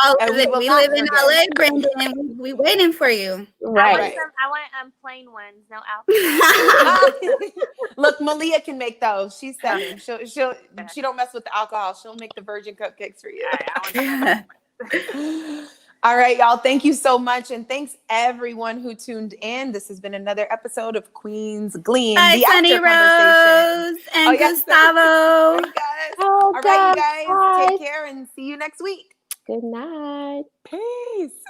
live in LA, Brandon. We waiting for you. Right. I want plain ones, no alcohol. Look, Malia can make those. She's 7. She don't mess with the alcohol. She'll make the virgin cupcakes for you. All right, y'all. Thank you so much. And thanks everyone who tuned in. This has been another episode of Queen's Glean, Bye, the Sunny after conversation. Rose and Gustavo. Hey, guys. Oh, all right, you guys. bye. Take care and see you next week. Good night. Peace.